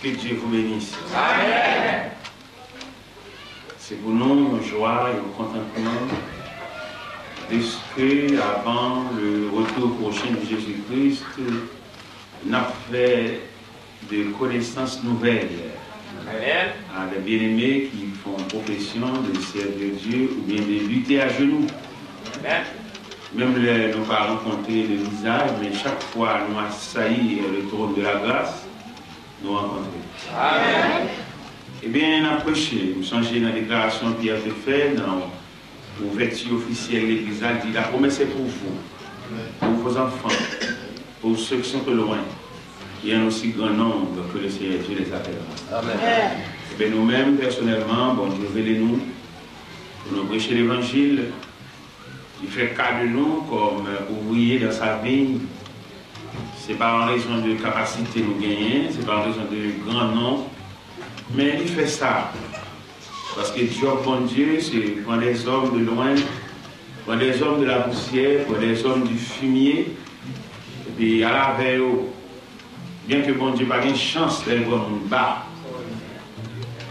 Que Dieu vous bénisse. Amen. C'est pour nous une joie et un contentement de ce que, avant le retour prochain de Jésus-Christ, nous avons fait de connaissances nouvelles. Amen. À des bien-aimés qui font profession de servir Dieu ou bien de lutter à genoux. Amen. Même nous pas rencontré le visage, mais chaque fois nous assaillir le trône de la grâce, nous rencontrons. Amen. Eh bien, on a prêché, nous changé dans la déclaration qui a été faite, dans l'ouverture officielle de l'Église, dit la promesse est pour vous, pour vos enfants, pour ceux qui sont peu loin. Il y a un aussi grand nombre que le Seigneur Dieu les appellera. Amen. Eh bien, nous-mêmes, personnellement, bon Dieu, révélez-nous, pour nous prêcher l'Évangile. Il fait cas de nous comme ouvriers dans sa vie. Ce n'est pas en raison de capacité nous gagner, ce n'est pas en raison de grand nom, mais il fait ça. Parce que Dieu, bon Dieu, c'est pour des hommes de loin, pour des hommes de la poussière, pour des hommes du fumier, et puis à la veille, bien que bon Dieu n'a pas une chance d'aller voir mon bas.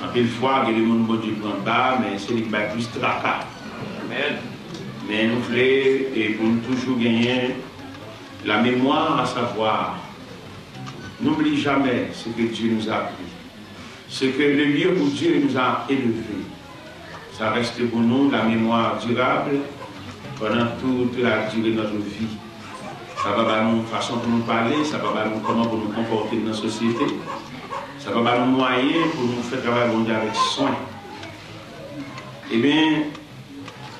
En pile fois, il y a des gens bon Dieu prend bas, mais c'est lui qui va plus tracas. Amen. Mais nous voulons, et pour nous toujours gagner la mémoire, à savoir, n'oublie jamais ce que Dieu nous a appris, ce que le lieu où Dieu nous a élevés. Ça reste pour nous la mémoire durable pendant toute la durée de notre vie. Ça va nous façon pour nous parler, ça va nous comment pour nous comporter dans la société, ça va nous moyens pour nous faire travailler avec soin. Eh bien,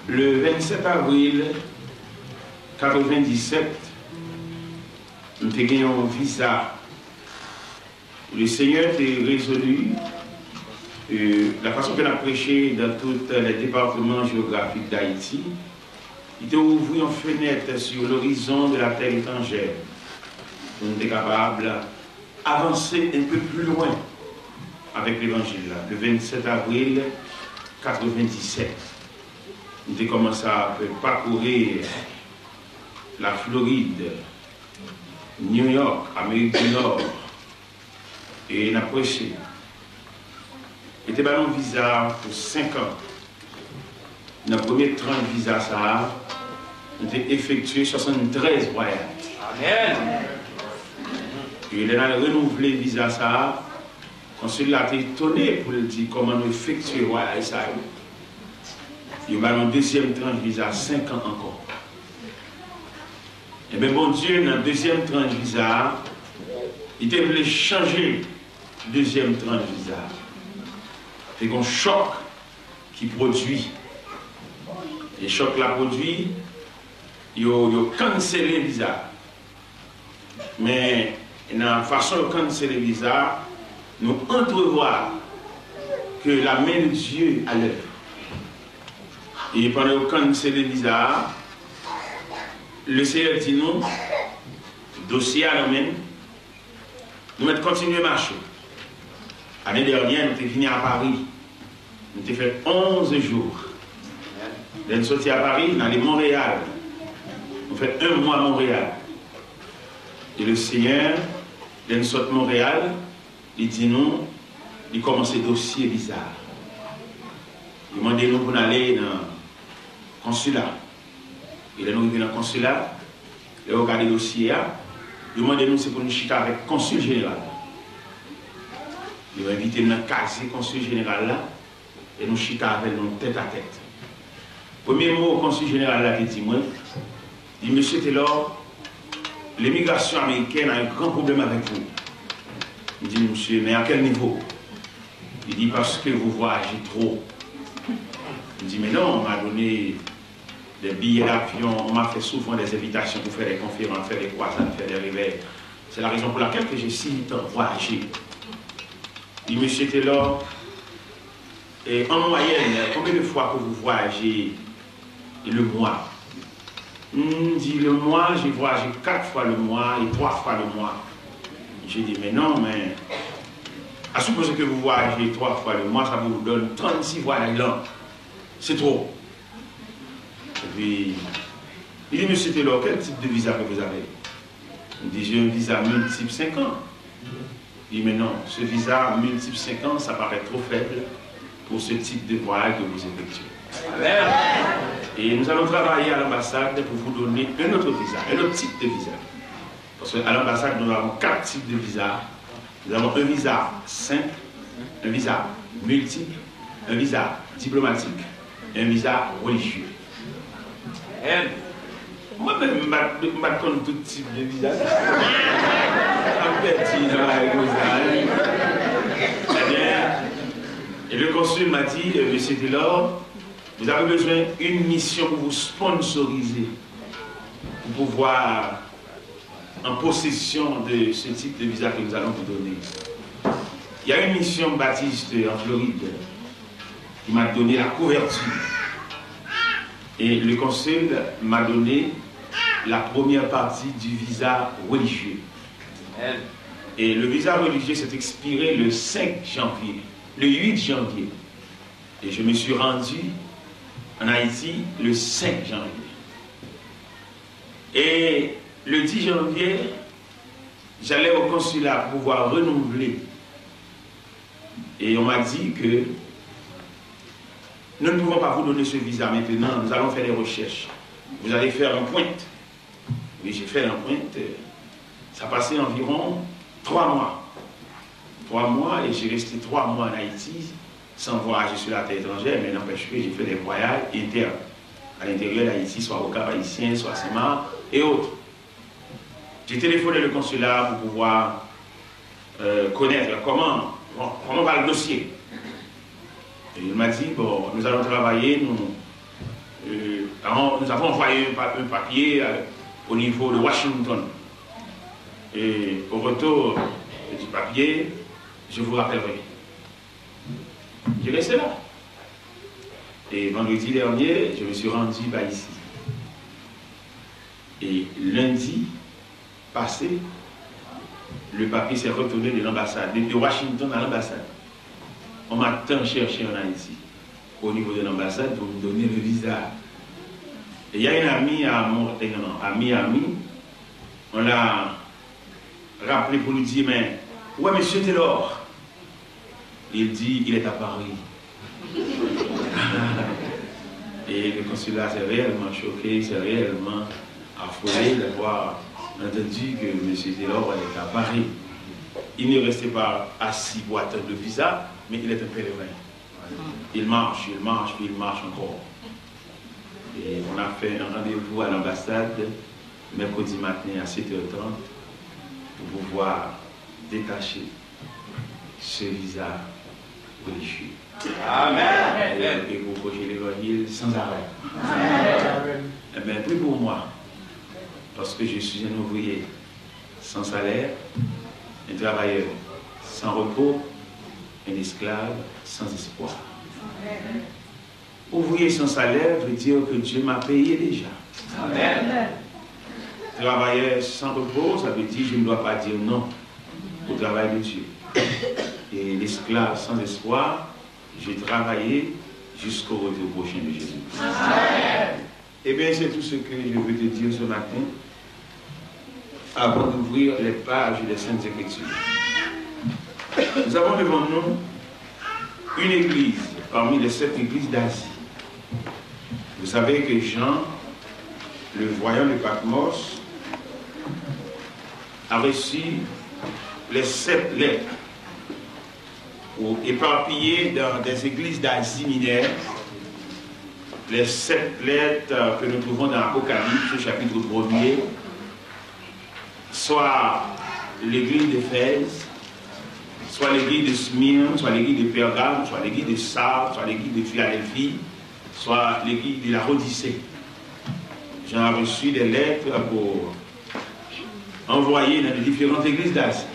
le 27 avril 1997, nous avons gagné un visa. Le Seigneur a résolu la façon qu'on a prêché dans tous les départements géographiques d'Haïti. Il a ouvert une fenêtre sur l'horizon de la terre étrangère. On était capable d'avancer un peu plus loin avec l'évangile. Le 27 avril 1997. Nous avons commencé à parcourir la Floride, New York, Amérique du Nord, et nous avons prêché. Il était un visa pour 5 ans. Dans le premier 30 visas, nous avons effectué 73 voyages. Amen. Et il a renouvelé le visa, quand celui-là a été étonné pour le dire comment nous effectuer le voyage. Il y a un deuxième 30 visa, 5 ans encore. Et bien, bon Dieu, dans le deuxième 30 visa, il a voulu changer le deuxième 30 visa. C'est un choc qui produit. Et choc la produit, il a cancellé le visa. Mais dans la façon de canceller le visa, nous entrevoyons que la main de Dieu à l'œuvre. Et pendant qu'on c'est le visa, le Seigneur dit nous, dossier à l'amène, nous allons continuer à marcher. L'année dernière, nous sommes venus à Paris. Nous avons fait 11 jours. Nous sommes sortis à Paris, nous allons à Montréal. Nous avons fait 1 mois à Montréal. Et le Seigneur, nous sommes à Montréal, il dit nous, il commence un dossier bizarre. Il m'a demandé nous pour aller dans le consulat. Il est arrivé dans le consulat, il a regardé le dossier, il m'a demandé nous c'est pour nous chiter avec le consul général. Il m'a invité dans le casier consul général là, et nous chiter avec nous tête à tête. Premier mot au consul général là qui dit moi, il dit monsieur Taylor, l'immigration américaine a un grand problème avec vous. Il dit monsieur, mais à quel niveau? Il dit parce que vous voyagez trop. Il dit mais non, on m'a donné des billets d'avion, on m'a fait souvent des invitations pour faire des conférences, faire des croisades, faire des réveils. C'est la raison pour laquelle j'ai si longtemps voyagé. Il dit monsieur Taylor, et en moyenne, combien de fois que vous voyagez le mois? Il dit le mois, j'ai voyagé 4 fois le mois et 3 fois le mois. J'ai dit mais non, mais à supposer que vous voyagez 3 fois le mois, ça vous donne 36 voyages là. C'est trop. Et puis, il dit, monsieur Taylor, quel type de visa que vous avez? Il dit, j'ai un visa multiple 5 ans. Il dit, mais non, ce visa multiple 5 ans, ça paraît trop faible pour ce type de voyage que vous effectuez. Amen. Et nous allons travailler à l'ambassade pour vous donner un autre visa, un autre type de visa. Parce qu'à l'ambassade, nous avons 4 types de visas. Nous avons un visa simple, un visa multiple, un visa diplomatique et un visa religieux. Amen. Moi-même, je ne connais tout type de visa. Et le consul m'a dit, monsieur Taylor, vous avez besoin d'une mission pour vous sponsoriser, pour pouvoir en possession de ce type de visa que nous allons vous donner. Il y a une mission baptiste en Floride qui m'a donné la couverture. Et le consul m'a donné la première partie du visa religieux. Amen. Et le visa religieux s'est expiré le 5 janvier, le 8 janvier. Et je me suis rendu en Haïti le 5 janvier. Et le 10 janvier, j'allais au consulat pour pouvoir renouveler. Et on m'a dit que nous ne pouvons pas vous donner ce visa maintenant, nous allons faire des recherches. Vous allez faire un point. Oui, j'ai fait un point. Ça passait environ 3 mois. 3 mois, et j'ai resté 3 mois en Haïti sans voyager sur la terre étrangère, mais n'empêche que j'ai fait des voyages internes à l'intérieur d'Haïti, soit au Cap Haïtien, soit à Sema et autres. J'ai téléphoné le consulat pour pouvoir connaître comment va le dossier. Et il m'a dit, bon, nous allons travailler, nous avons envoyé un papier au niveau de Washington. Et au retour du papier, je vous rappellerai. Je restais là. Et vendredi dernier, je me suis rendu ici. Et lundi passé, le papier s'est retourné de l'ambassade, de Washington à l'ambassade. On m'a tant cherché en Haïti, au niveau de l'ambassade, pour me donner le visa. Et il y a une amie à Miami, on l'a rappelé pour lui dire, mais ouais, monsieur Taylor. Il dit, il est à Paris. Et le consulat s'est réellement choqué, s'est réellement affolé d'avoir entendu que M. Taylor est à Paris. Il ne restait pas assis pour attendre le visa, mais il est un pèlerin. Il marche, il marche, puis il marche encore. Et on a fait un rendez-vous à l'ambassade mercredi matin à 7h30 pour pouvoir détacher ce visa religieux. Amen. Et pour projeter l'évangile sans arrêt. Amen. Eh bien, plus pour moi, parce que je suis un ouvrier sans salaire, un travailleur sans repos, un esclave sans espoir. Ouvrier sans salaire veut dire que Dieu m'a payé déjà. Amen. Travailleur sans repos, ça veut dire que je ne dois pas dire non au travail de Dieu. Et l'esclave sans espoir, j'ai travaillé jusqu'au retour prochain de Jésus. Amen. Eh bien, c'est tout ce que je veux te dire ce matin, avant d'ouvrir les pages des Saintes Écritures. Nous avons devant nous une église parmi les 7 églises d'Asie. Vous savez que Jean, le voyant de Patmos, a reçu les 7 lettres éparpillées dans des églises d'Asie mineure, les 7 lettres que nous trouvons dans l'Apocalypse, chapitre 1er, soit l'église d'Éphèse, soit l'église de Smyrne, soit l'église de Pergame, soit l'église de Sardes, soit l'église de Philadelphie, soit l'église de la Odyssée. Jean a reçu des lettres pour envoyer dans les différentes églises d'Asie.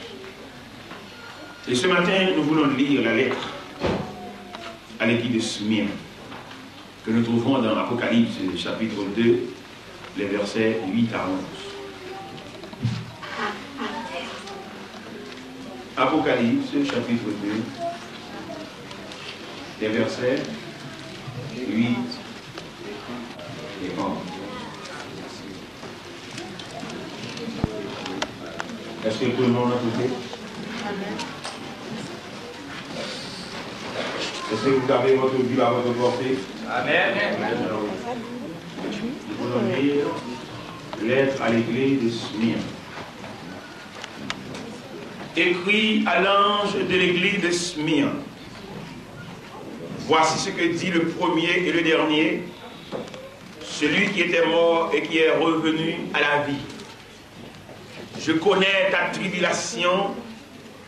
Et ce matin, nous voulons lire la lettre à l'église de Smyrne, que nous trouvons dans l'Apocalypse, chapitre 2, les versets 8 à 11. Apocalypse, chapitre 2, les versets 8 et 11. Est-ce que tout le monde a écouté? Est-ce que vous avez votre Bible à votre portée? Amen. Nous allons lire lettre à l'église de Smyrne. Écrit à l'ange de l'église de Smyrne. Voici ce que dit le premier et le dernier, celui qui était mort et qui est revenu à la vie. Je connais ta tribulation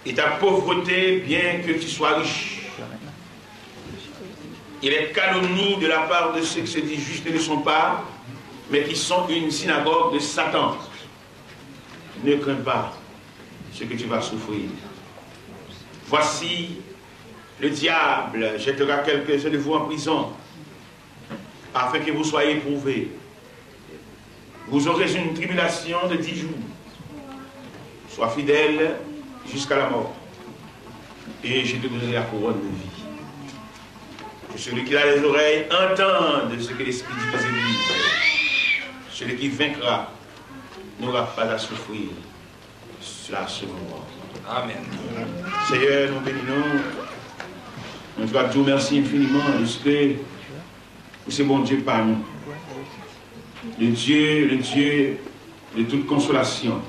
et ta pauvreté, bien que tu sois riche. Et les calomnies de la part de ceux qui se disent justes ne sont pas, mais qui sont une synagogue de Satan. Ne crains pas ce que tu vas souffrir. Voici, le diable jettera quelques-uns de vous en prison, afin que vous soyez éprouvés. Vous aurez une tribulation de 10 jours. Sois fidèle jusqu'à la mort, et je te donnerai la couronne de vie. Que celui qui a les oreilles entende ce que l'Esprit dit aux églises. Celui qui vaincra n'aura pas à souffrir cela seconde mort. Amen. Seigneur, nous bénissons. Nous te disons merci infiniment de ce que c'est bon Dieu par nous. Le Dieu de toute consolation.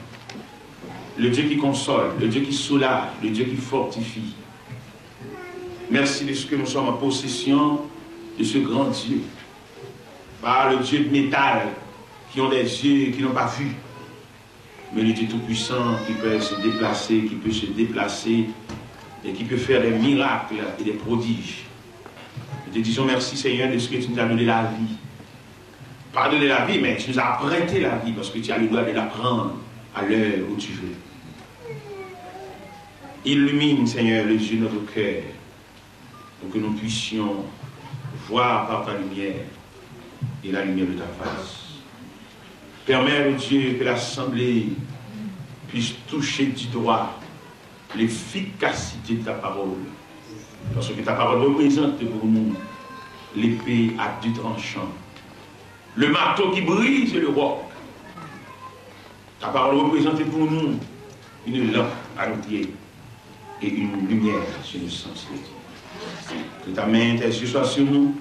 Le Dieu qui console, le Dieu qui soulage, le Dieu qui fortifie. Merci de ce que nous sommes en possession de ce grand Dieu. Par le Dieu de métal, qui ont des yeux qui n'ont pas vu. Mais le Dieu tout-puissant qui peut se déplacer, et qui peut faire des miracles et des prodiges. Nous te disons merci Seigneur de ce que tu nous as donné la vie. Pas donné la vie, mais tu nous as prêté la vie parce que tu as le droit de la prendre à l'heure où tu veux. Illumine Seigneur les yeux de notre cœur pour que nous puissions voir par ta lumière et la lumière de ta face. Permets, Dieu, que l'Assemblée puisse toucher du doigt l'efficacité de ta parole. Parce que ta parole représente pour nous l'épée à deux tranchants, le marteau qui brise le roc. Ta parole représente pour nous une lampe à nos pieds et une lumière sur nos sens. Que ta main, tes yeux soient sur nous,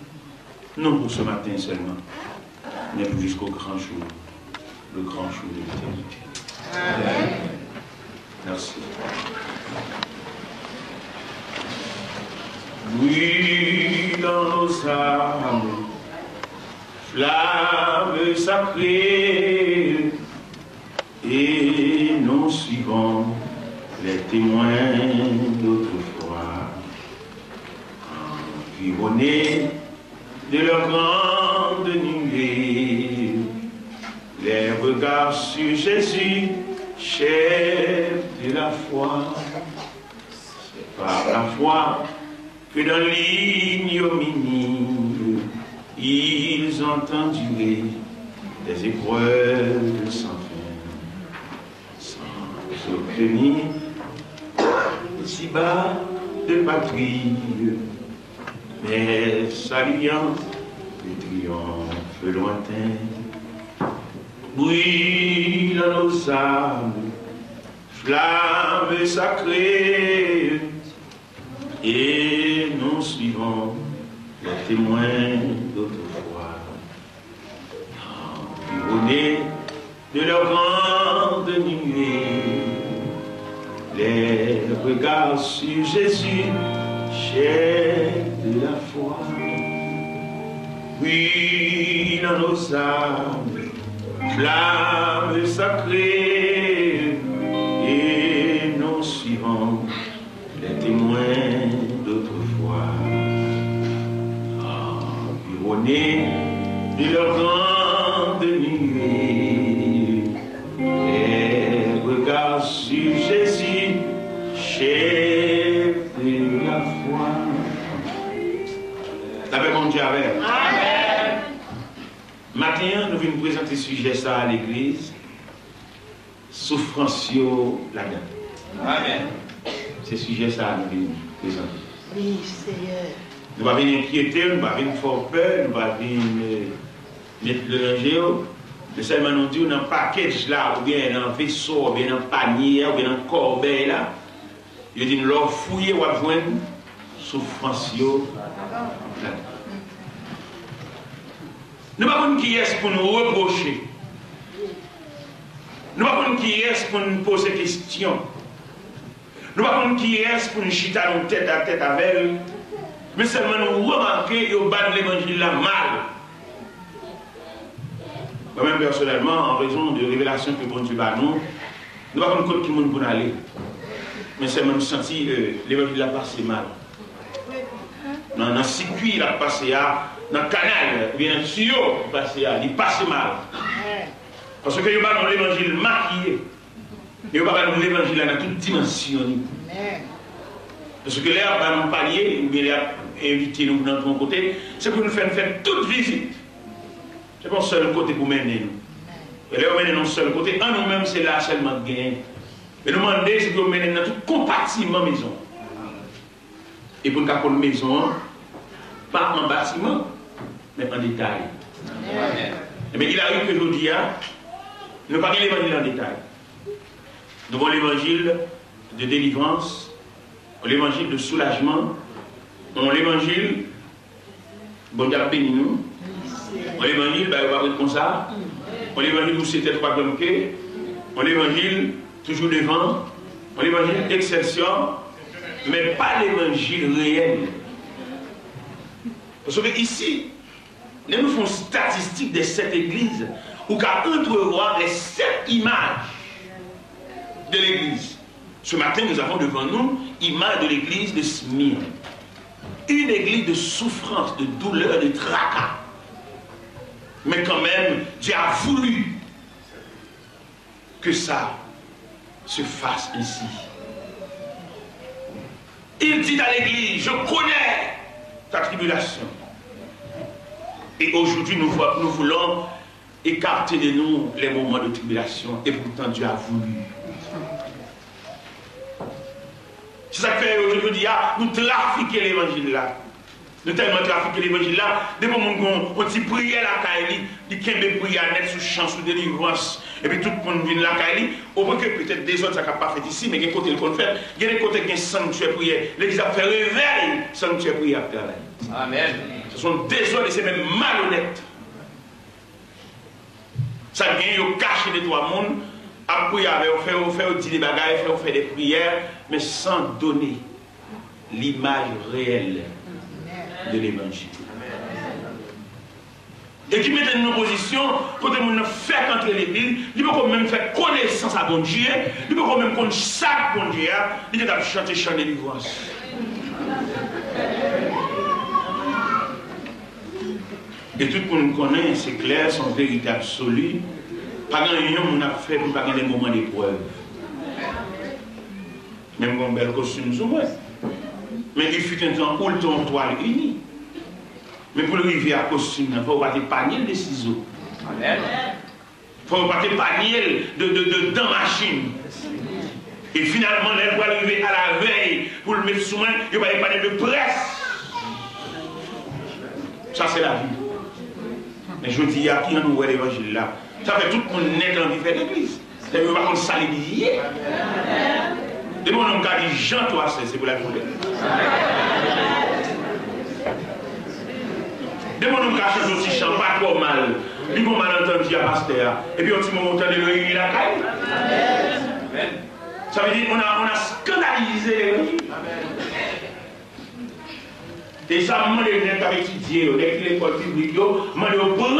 non pour ce matin seulement, mais jusqu'au grand jour, le grand jour de l'éternité. Amen. Merci. Oui, dans nos âmes, flamme sacrée, et nous suivons les témoins d'autrefois, environnés de leur grande nuée, les regards sur Jésus, chef de la foi. C'est par la foi que dans l'ignominie, ils ont enduré des épreuves sans fin, sans obtenir si bas de patrie, mais saluant le triomphe lointain. Brille dans nos âmes, flamme sacrée, et nous suivons les témoins d'autrefois, environnés de leur grande nuée, les regards sur Jésus, chef de la foi. Oui, dans nos âmes, flamme sacrée, et nous suivons les témoins d'autrefois, environnés de leur grande nuée, les regards sur Jésus, chef de la foi. Avec mon Dieu avec. Amen. Maintenant, nous venons présenter ce sujet ça à l'église. Souffrance là-dedans. Amen. Ce sujet ça nous venons présenter. Oui, Seigneur. Nous ne venir inquiéter, nous ne venir faire peur, nous ne venir mettre le danger. Mais seulement nous disons dans un package là, ou bien dans un vaisseau, ou bien dans un panier, ou bien dans un corbeille là. Je dis, leur fouiller ou joindre souffrance. Nous ne savons pas qui est pour nous reprocher. Nous ne savons pas qui est pour nous poser des questions. Nous ne savons pas qui est pour nous chiter tête à tête avec elle. Mais seulement nous remarquons et au bas de l'évangile là mal. Moi-même personnellement, en raison de révélations que bon Dieu va nous ne savons pas qui monde pour aller. Mais seulement nous sentons que l'évangile a passé mal. Dans le circuit, il a passé dans le canal, bien dans le tuyau, il passe mal. Parce que il n'y a pas l'évangile maquillé. Il n'y a pas l'évangile dans toute dimension. Parce que là, on va nous parler, ou bien inviter nous dans ton côté, c'est pour nous faire toute visite. Ce n'est pas un seul côté pour mener nous. Et là, on mène dans un seul côté, en nous-mêmes, c'est là seulement de gagner. Mais nous demander, c'est pour mener dans tout compartiment maison. Et pour nous une maison, pas en bâtiment, mais en détail. Mais il arrive que nous disons, nous parlons de l'évangile en détail. Nous avons l'évangile de délivrance, l'évangile de soulagement, l'évangile, bon Dieu béni nous, l'évangile, on va être comme ça, l'évangile où c'était trois comme que, l'évangile toujours devant, l'évangile exception, mais pas l'évangile réel. Parce que ici, nous faisons statistique de cette église, où qu'à entrevoir les 7 images de l'église. Ce matin, nous avons devant nous l'image de l'église de Smyrne. Une église de souffrance, de douleur, de tracas. Mais quand même, Dieu a voulu que ça se fasse ainsi. Il dit à l'église, je connais ta tribulation. Et aujourd'hui, nous voulons écarter de nous les moments de tribulation. Et pourtant, Dieu a voulu. C'est ça que fait aujourd'hui, nous trafiquons l'évangile là. Nous tellement trafiquons l'évangile là. Des moments où on dit prier la Kaili, dit qu'il y a des prières net sous chance, sous délivrance. Et puis tout le monde vient la Kaili. Au moins que peut-être des autres, ça n'a pas fait ici, mais il y a des côtés qu'on fait. Il y a des côtés qui ont sanctuaire prière. L'église a fait réveil, sanctuaire prière. Amen. Ce sont désolés, c'est même malhonnête. Ça vient, ils cachent les trois mondes. Après, on fait des bagages, on fait des prières, mais sans donner l'image réelle de l'évangile. Et qui met une opposition, quand on fait entre l'église, il peut même faire connaissance à bon Dieu, il peut même connaître chaque bon Dieu, il peut chanter chant de délivrance. Et tout le monde connaît, c'est clair, son vérité absolue. Pas grand-chose on a fait pour pas des moments d'épreuve. Même quand on bel costume sur moi. Mais il fut un temps où le temps toile uni. Mais pour le rivière à costume, il faut pas des paniers de ciseaux. Il faut pas des paniers de machine. Et finalement, elle va arriver à la veille pour le mettre sous main, il va y avoir des paniers de presse. Ça, c'est la vie. Mais je dis, il y a qui en nous l'évangile là. Ça fait tout le monde net dans l'hiver d'église. Ça veut pas qu'on s'allie. De mon nom, car dit Jean, toi, c'est pour la journée. De mon nom, car change aussi chant, pas trop mal. Lui, mon malentendu à pasteur. Et puis, on dit, mon montant de l'œil, la caille. Ça veut dire qu'on a scandalisé l'évangile. Et ça, moi, les gens qui étudié, l'école publique, moi, je prends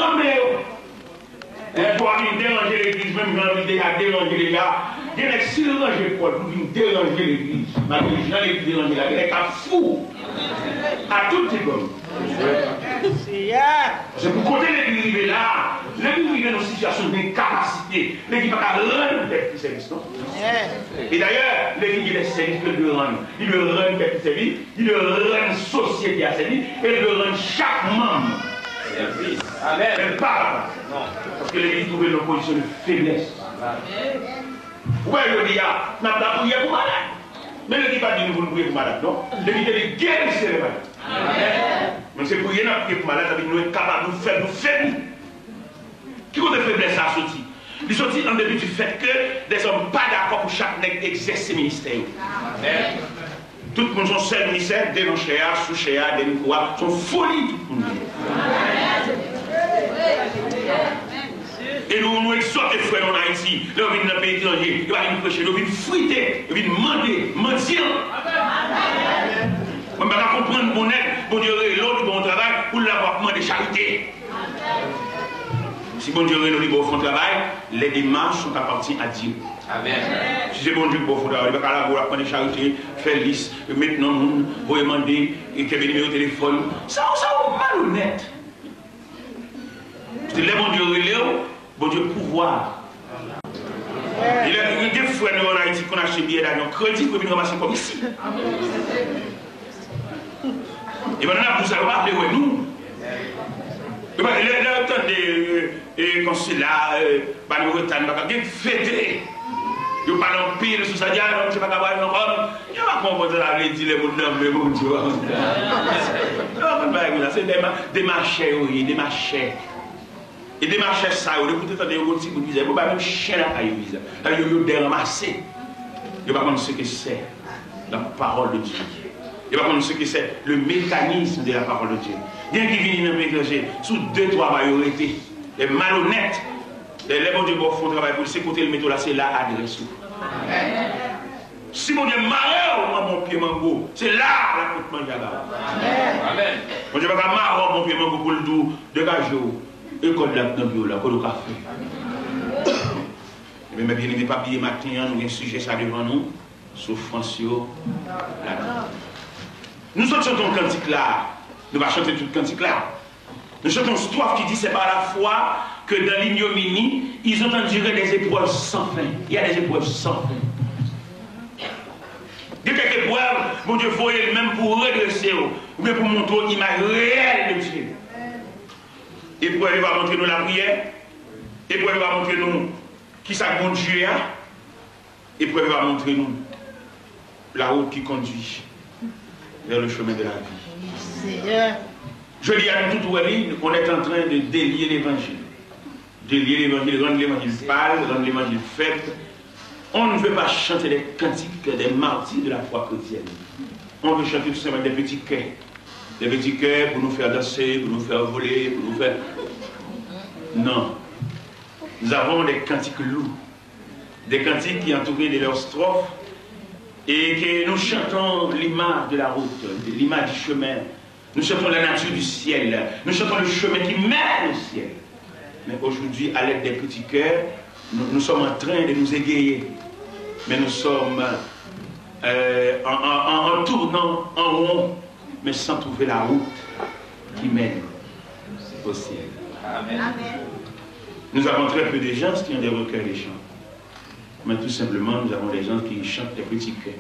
et pour venir déranger l'église, même j'ai envie de déranger les gars. Il y a des silencieux l'école pour venir déranger l'église. Malgré les gens qui dérangent la guerre, c'est fou. À toutes les bonnes. C'est pour côté l'église là. L'église est dans une situation d'incapacité. L'église n'a pas rendre tête qui service. Et d'ailleurs, l'église est service de rendre. Il veut rendre tête qui service. Il veut rendre société à service. Et il veut rendre chaque membre. Amen. Elle parle. Parce que l'église trouve une position de faiblesse. Ouais, je dis, n'a pas prié pour malade. Mais l'église n'a pas dit nous prier pour malade, non. L'église dit guérissez les malades. Mais c'est prier n'a prier pour malade, ça veut dire nous être capables de nous faire nous. Qui ont des faiblesses à sortir. Ils sont dit en début du fait que des hommes pas d'accord pour chaque nègre exerce ses ministères. Amen. Tout le monde son seul ministère, des non-chéas, sous-chéas, des nouveaux, sont folie tout le monde. Et nous exhortons les frères en Haïti, là on vient dans le pays étranger, ils vont prêcher, ils viennent friter, ils viennent demander, mentir. On ne peut pas comprendre mon aide, bon Dieu, l'autre bon travail, pour l'avoir demandé charité. Si bon Dieu nous bon fond travail, les démarches sont appartenues à Dieu. Amen. Si c'est bon Dieu bon fond travail, il va pas la prendre charité, faire liste, maintenant vous demander et qu'il y ait numéro de téléphone. Ça est malhonnête. C'est les bon Dieu relève, bon Dieu pouvoir. Il y a des frères en Haïti qu'on achète des billets d'avion crédit pour venir ramasser comme ici. Et maintenant, vous savez pas appeler nous. Le temps des consulats, nous retarder, il fêter. Il parle en pile sur ça, je ne sais pas comment il ne va pas comprendre la vie, les mots mais bon Dieu. C'est des marchés, oui, des marchés. Et des marchés, ça, vous écoutez, des routes, vous disiez, vous ne pouvez pas chien à Aïvisa. Vous avez ramasser. Vous ne pouvez pas ce que c'est la parole de Dieu. Il va connaître ce que c'est le mécanisme de la parole de Dieu. Bien qu'il vienne dans le pays sous 2-3 majorités, les malhonnêtes, les bons Dieu font travail pour s'écouter le métaux là, c'est là adresse. Si mon Dieu marre mon pied mango, c'est là la côte mangiaba. Amen. Mon Dieu va marre mon pied mango pour le doux, dégagez et code là dans le là, code au café. Et même bien aimé papier matin, nous avons un sujet ça devant nous, souffrance là. Nous chantons le cantique là. Nous allons chanter tout le cantique là. Nous chantons une strophe qui dit c'est par la foi que dans l'ignominie, ils ont enduré des épreuves sans fin. Il y a des épreuves sans fin. Il y a quelques épreuves, mon Dieu, voyez le même pour redresser ou bien pour montrer l'image réelle de Dieu. Épreuve va montrer nous la prière. Épreuve va montrer nous qui ça bon Dieu a. Épreuve va montrer nous la route qui conduit vers le chemin de la vie. Je dis à tout Wally, on est en train de délier l'évangile. Délier l'évangile, rendre l'évangile pâle, rendre l'évangile faible. On ne veut pas chanter des cantiques des martyrs de la foi chrétienne. On veut chanter tout simplement des petits cœurs. Des petits cœurs pour nous faire danser, pour nous faire voler, pour nous faire... Non. Nous avons des cantiques lourds. Des cantiques qui entourés de leurs strophes. Et que nous chantons l'image de la route, l'image du chemin. Nous chantons la nature du ciel. Nous chantons le chemin qui mène au ciel. Mais aujourd'hui, à l'aide des petits cœurs, nous sommes en train de nous égayer. Mais nous sommes en tournant en rond, mais sans trouver la route qui mène au ciel. Amen. Amen. Nous avons très peu de gens qui ont des recueils de chants. Mais tout simplement, nous avons des gens qui chantent des petits cœurs.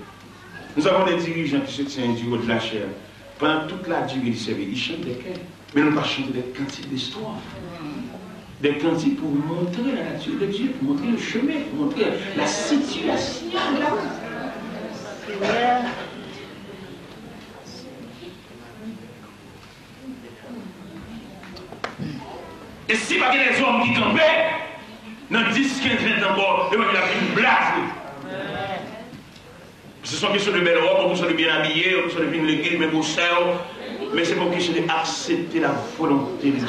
Nous avons des dirigeants qui se tiennent du haut de la chair. Pendant toute la durée du service, ils chantent des cœurs. Mais nous ne pas chanter des cantiques d'histoire. Des cantiques pour montrer la nature de Dieu, pour montrer le chemin, pour montrer la situation de la vie. Et si pas des hommes qui campaient, dans 10, 15, 20 encore, il a fait une blague. Ce sont questions de belles robes, on de bien habillés, on de bien l'église, mais pour ça, mais c'est pour question d'accepter la volonté de Dieu.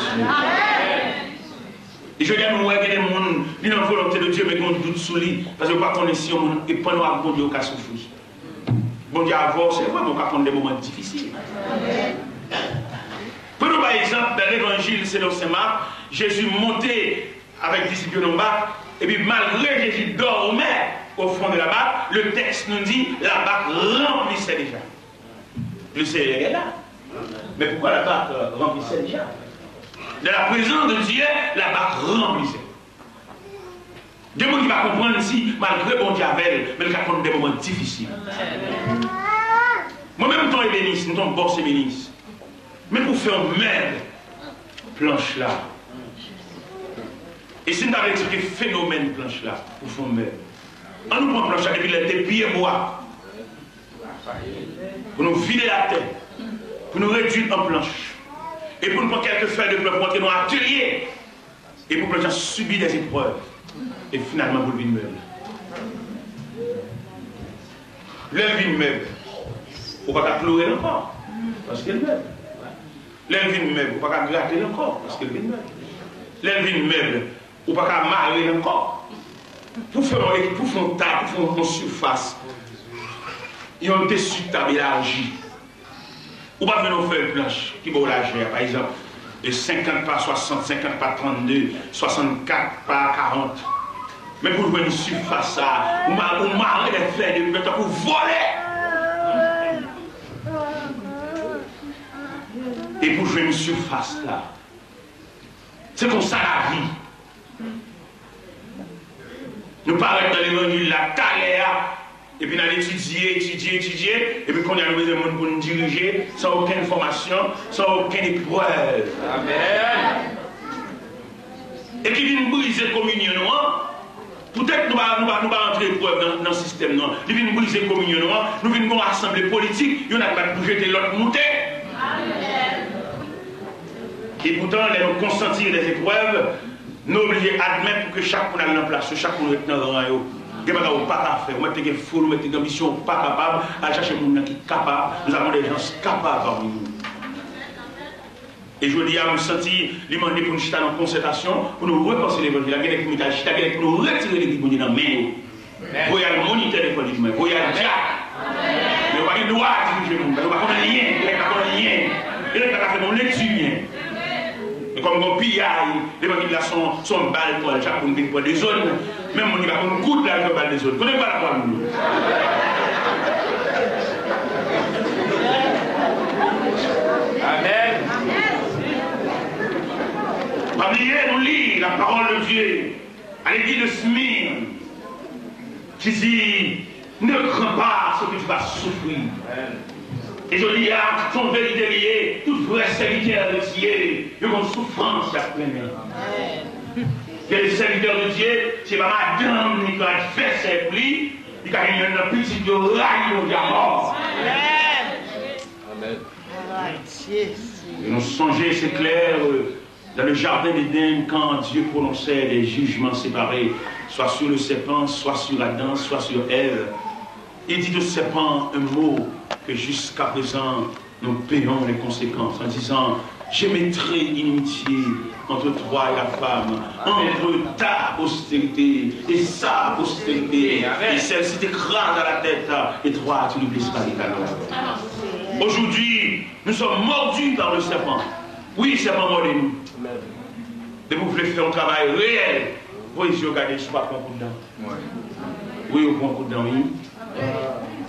Et je dis à nous, il y a des gens qui ont la volonté de Dieu, mais qui ont doute sur lui, parce que pas qu'on est si on et pas nous à bon Dieu au cas souffrir. Bon Dieu avant, c'est vrai, mais on va prendre des moments difficiles. Prenons par exemple, dans l'évangile, c'est dans Saint-Marc, Jésus montait avec disciples en bas, et puis malgré Jésus dormait au fond de la barque, le texte nous dit la barque remplissait déjà. Le Seigneur est là. Mais pourquoi la barque remplissait déjà? De la présence de Dieu, la barque remplissait. Dieu qui va comprendre ici, malgré bon Dieu avec, mais il va prendre des moments difficiles. Moi-même, je suis bénisse, nous sommes bourse et bénisse. Mais pour faire même planche là, et si nous avons expliqué phénomène planche là, pour faire même, on nous prend planche là, et puis les pieds bois, pour nous vider la tête, pour nous réduire en planche, et pour nous prendre quelques feuilles de planche pour entrer dans l'atelier, et pour plancher subir des épreuves. Et finalement, vous le venez meuble. L'elvin meuble, vous ne pouvez pas pleurer encore, parce qu'elle meuble. L'elvin meuble, vous ne pouvez pas gratter encore, parce qu'elle meuble. L'elvin meuble, vous ne pouvez pas marrer encore. Pour faire un tas, pour faire une surface, il y a un dessus de table élargi. Ou pas venir faire une planche qui vaut la gère, par exemple, de 50 par 60, 50 par 32, 64 par 40. Mais pour jouer une surface, ça, ou marrer les fleurs de plutôt pour voler. Et pour jouer une surface là, c'est comme ça la vie. Nous parlons dans l'évangile la taléa, et puis nous allons étudier, et puis qu'on a besoin de monde pour nous diriger, sans aucune formation, sans aucune épreuve. Amen. Et qui vient briser la communion, peut-être nous ne allons pas entrer épreuve dans le système, non. Nous venons briser la communion, nous venons dans l'assemblée politique, il y en a pas pour jeter l'autre montée. Et pourtant, nous consentir des épreuves, nous obligés d'admettre que chaque monde a une place, chaque monde est dans le rang. Vous n'avez pas faire, vous mettez des fous, vous mettez des ambitions pas capables, à chercher des gens qui sont capables, nous avons des gens capables parmi nous. Et je dis à me sentir, les demander pour nous chiter en concertation, pour nous repenser l'évangile, pour nous retirer l'église dans la main. Vous avez le moniteur de l'évangile, vous avez le diable. Mais vous n'avez pas le droit de diriger nous, vous n'avez pas le lien, vous n'avez pas le lien, vous n'avez pas fait mon lecture. Et comme on pille, les gens qui sont balles pour le pour des zones, même on y va comme coup de la balle des zones. Vous n'avez pas la parole. Amen. Oubliez, nous lisons la parole de Dieu à l'église de Smyrne qui dit ne crains pas ce que tu vas souffrir. Et je dis à ton vérité liée, toute vraie serviteur de Dieu, il y a une souffrance à pleiner. Que les serviteurs de Dieu, c'est pas madame qui va faire ses plis, il a une petite de raille au diamant. Amen. Et nous songeons, c'est clair, dans le jardin d'Éden, quand Dieu prononçait des jugements séparés, soit sur le serpent, soit sur Adam, soit sur Ève, il dit au serpent un mot que jusqu'à présent nous payons les conséquences en disant je mettrai inimitié entre toi et la femme, entre ta postérité et sa postérité, et celle-ci t'écrase à la tête et toi tu lui blesseras les talons. Aujourd'hui nous sommes mordus par le serpent. Oui, le serpent mordez nous. Mais vous voulez faire un travail réel. Vous ici regardez, je ne pas prendre un coup de dent. Oui, on prend un coup de dent, oui.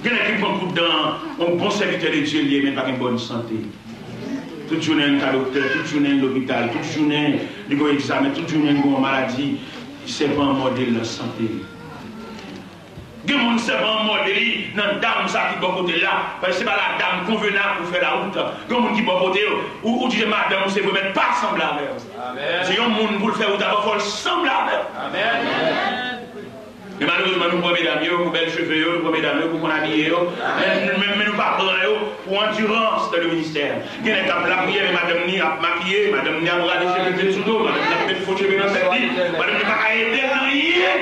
Il y en a qui prend un coup de dent, un bon serviteur de Dieu, il n'est même pas une bonne santé. Toute journée, il y a un docteur, toute journée, il y a l'hôpital, toute journée, il y a un examen, toute journée, il y a une maladie. C'est pas un modèle de la santé. Il y a un serpent modèle dans la dame qui est côté là, parce que ce n'est pas la dame convenable pour faire la route. Il y a un qui est côté où tu dis, madame, c'est vraiment pas semblable. C'est un monde pour le faire, où d'abord, il faut le semblable. Amen. Mais malheureusement, nous prenons mesdames, pour belles cheveux, pour mesdames, pour qu'on habille, mais nous parlons pour endurance dans le ministère. Il y a des gens la prière, madame ni à maquiller, madame ni à bras des cheveux sous l'eau, madame ni à mettre faux cheveux dans cette vie, madame ni à aider à rien.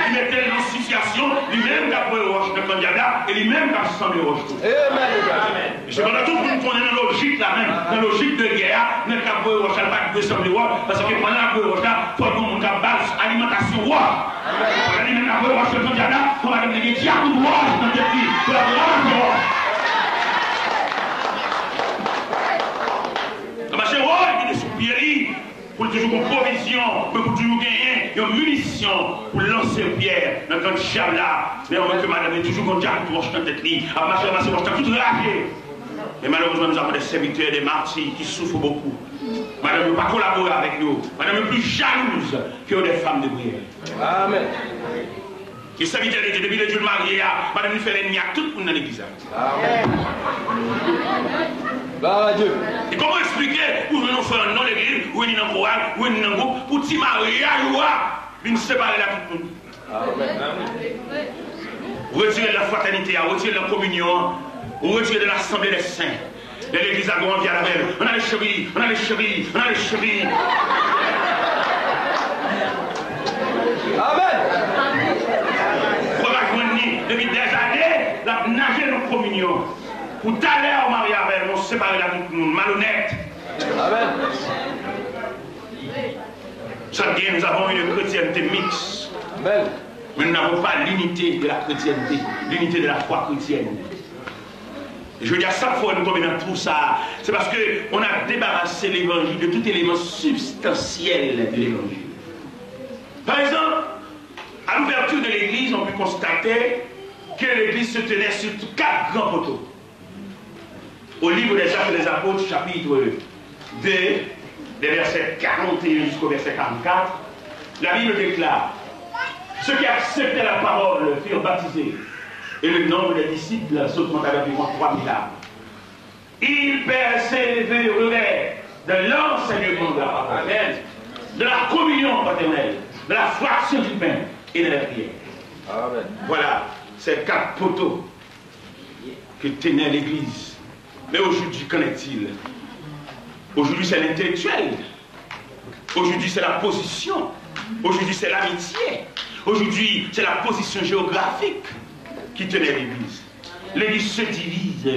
Il mettait dans une situation, lui-même qui a pris le roche de candidat, et lui-même qui a semblé le roche. C'est pendant tout pour nous connaître dans la logique là même, dans la logique de guerre, nous avons pris le roche, pas de sembler roi, parce que pendant la pris le roche, il faut que nous avons base alimentation roi. On a dit même la pris le roche de candidat, on va donner des diables de roi dans cette vie, pour la roi. Le marché roi, il est sous pierre. Pour toujours une provision, mais pour toujours gagner une munition pour lancer une pierre dans le char là. Mais on voit que madame est toujours contre la roche dans la tête, à marcher, tout râler. Et malheureusement, nous avons des serviteurs, des martyrs qui souffrent beaucoup. Madame ne veut pas collaborer avec nous. Madame est plus jalouse que des femmes de prière. Amen. Les serviteurs de Dieu, depuis le Dieu marié, madame nous fait l'ennemi à tout le monde dans l'église. Amen. Bah, Dieu. Et comment expliquer où nous faisons dans l'église, où nous sommes dans le chorale, où nous sommes dans le groupe, pour petit mariage, où nous séparer là tout le monde. Retirer la fraternité, retirer la communion, retirer de l'assemblée des saints. L'église a grandi à la belle. On a les chevilles, on a les chevilles, on a les chevilles. depuis des années, la nager dans la communion. Pour t'aller au mariage avec nous, séparer la tout le monde, malhonnête. Amen. Ça dit, nous avons une chrétienté mixte. Amen. Mais nous n'avons pas l'unité de la chrétienté, l'unité de la foi chrétienne. Et je veux dire, chaque fois que nous tombons dans tout ça, c'est parce qu'on a débarrassé l'évangile de tout élément substantiel de l'évangile. Par exemple, à l'ouverture de l'église, on peut constater que l'église se tenait sur 4 grands poteaux. Au livre des Actes des Apôtres, chapitre 2, des versets 41 jusqu'au verset 44, la Bible déclare: ceux qui acceptaient la parole furent baptisés, et le nombre des disciples s'augmenta d'environ 3000 âmes. Ils persévéreraient de l'enseignement de la parole, de la communion fraternelle, de la fraction du pain et de la prière. Amen. Voilà ces 4 poteaux que tenait l'Église. Mais aujourd'hui, qu'en est-il? Aujourd'hui, c'est l'intellectuel. Aujourd'hui, c'est la position. Aujourd'hui, c'est l'amitié. Aujourd'hui, c'est la position géographique qui tenait l'Église. L'Église se divise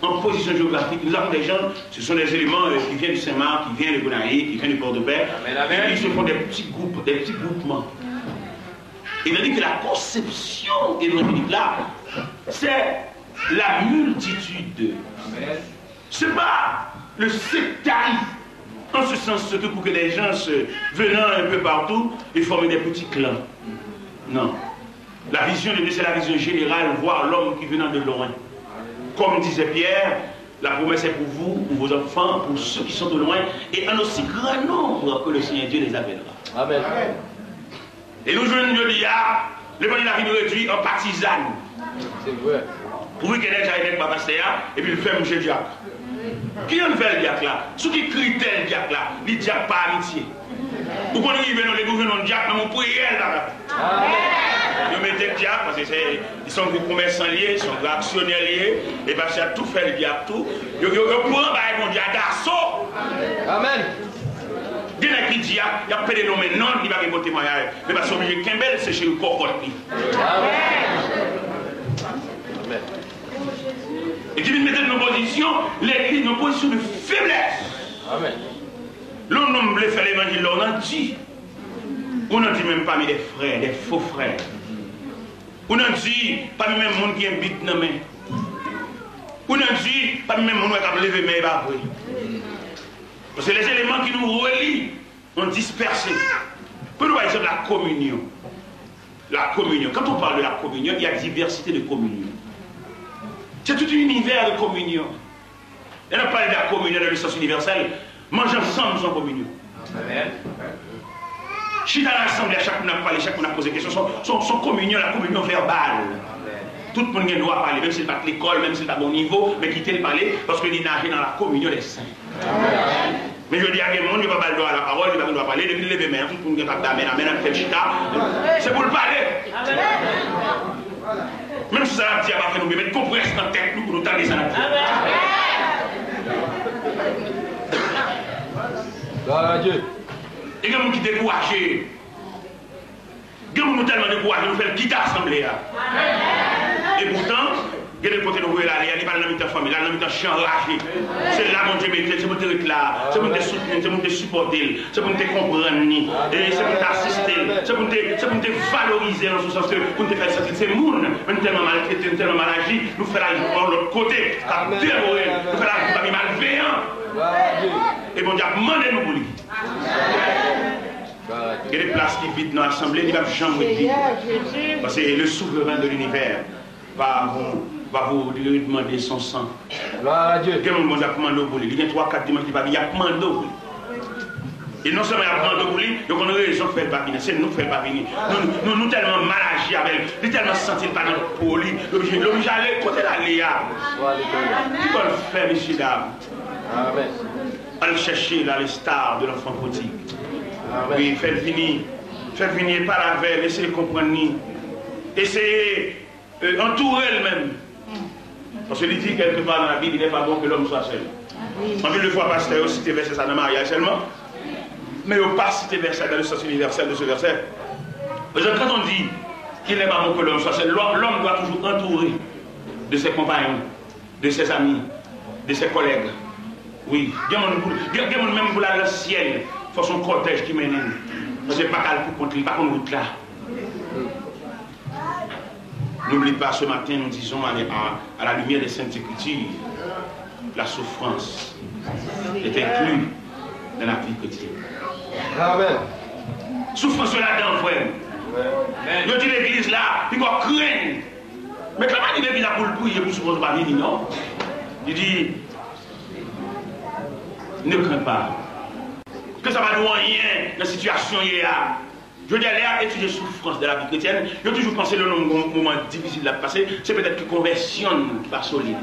en position géographique. Nous avons des gens, ce sont des éléments qui viennent du Saint-Marc, qui viennent de Gonaï, qui viennent du Port-de-Paix. Ils se font des petits groupes, des petits groupements. Il a dit que la conception évangélique là, c'est la multitude. Ce n'est pas le sectarisme, en ce sens que pour que les gens venant un peu partout et former des petits clans. Non. La vision de Dieu, c'est la vision générale, voir l'homme qui venant de loin. Comme disait Pierre, la promesse est pour vous, pour vos enfants, pour ceux qui sont de loin, et en aussi grand nombre que le Seigneur Dieu les appellera. Amen. Et nous jouons de l'IA, l'évangile a été réduit en partisane. C'est vrai. Pour que les gens aillent avec et puis le fait M. Diacre. Qui en fait le diacre là? Ceux qui crient le diacre là, les diacres pas amitié. Vous connaissez les gouvernants de diacre dans mon prière là. Ils mettent le diacre parce qu'ils sont des commerçants liés, ils sont des actionnaires liés, et parce qu'ils ont tout fait le diacre tout. Ils prennent mon diacre d'assaut. Amen. Dès qu'il dit, il y a pas de nom non, il va répondre témoignage. Mais parce que Kimbel, c'est chez le corps. Amen. Et qui vient mettre dans nos positions, l'église, nos positions de faiblesse. Amen. L'on veut faire l'évangile, on en dit. On n'en dit même pas mais des frères, des faux frères. On n'en dit pas même monde qui est bite dans la main. On n'en dit pas même monde qui a levé mais pas après. Parce que les éléments qui nous relient ont dispersé. Prenons par exemple la communion. La communion. Quand on parle de la communion, il y a diversité de communion. C'est tout un univers de communion. Et on parle de la communion dans le sens universel. Manger ensemble sans communion. Amen. Chita l'assemblée, chaque fois qu'on a parlé, chaque fois qu'on a posé des questions, son communion, la communion verbale. Tout le monde doit parler, même s'il n'est pas de l'école, même s'il n'est pas bon niveau, mais quitter le parler parce qu'il nage dans la communion des saints. Amen. Mais je dis à quelqu'un, il ne va pas le droit à la parole, il ne va pas parler, depuis lever main, tout le monde est capable d'amener, amène, chita. C'est pour le parler. Amen. Même si ça va dire, il va nous mettre compresse dans la tête, nous, pour nous taler ça. Gloire à Dieu. Et quand nous qui découragés, quand nous tellement découragés, nous faisons quitter l'assemblée. Et pourtant, il y a des côtés de nous, il n'y a pas de la famille, il y a chien enragé. C'est là mon Dieu mettait, c'est pour te là, c'est pour te soutenir, c'est pour te supporter, c'est pour te comprendre, c'est pour t'assister, c'est pour te valoriser dans ce sens, pour te faire sentir ces mounes, même tellement maltraités, tellement mal agi, nous faisons la joie de l'autre côté, à dévorer, nous faisons la joie de malveillant. Et bon Dieu, demandez-nous pour lui. Il y a des places qui vident dans l'assemblée, il va jamais vivre. Parce que le souverain de l'univers va vous demander son sang. Gloire à Dieu. Il y a demandé pour lui. Il y a 3-4 dimanches qui va dire, il y a demandé pour lui. Et non seulement il y a demandé pour lui, donc on a raison de faire le pas venir. C'est nous qui faisons pas venir. Nous tellement mal agi avec lui, nous tellement senti pas notre pour lui. L'obligé d'aller côté la Léa. Qui va le faire, messieurs, dames? Amen. Allez chercher là les stars de l'enfant prodigue. Oui, faites venir par la veille, laissez-les comprendre. Essayez entourer elle-même. Parce qu'il dit quelque part dans la Bible, il n'est pas bon que l'homme soit seul. En ville de fois, pasteur, cité verset ça dans le mariage seulement. Mais il n'y a pas cité verset dans le sens universel de ce verset. Quand on dit qu'il n'est pas bon que l'homme soit seul. L'homme doit toujours entourer de ses compagnons, de ses amis, de ses collègues. Oui, il y a même pour le ciel, il faut son cortège qui mène. Parce que pas pour contre lui, pas contre route là. N'oublie pas, ce matin, nous disons à la lumière des Saintes Écritures, la souffrance est inclue dans la vie chrétienne. Amen. Souffrance là-dedans, frère. Je dis l'église là, il va craindre. Mais comment il l'église là pour le prier pour souffrance pas venir, non? Il dit, ne crains pas. Que ça va nous rien dans la situation hier. Je dis, aller à étudier souffrance de la vie chrétienne. Je toujours pensé le moment difficile à passer, c'est peut-être que conversion pas solide.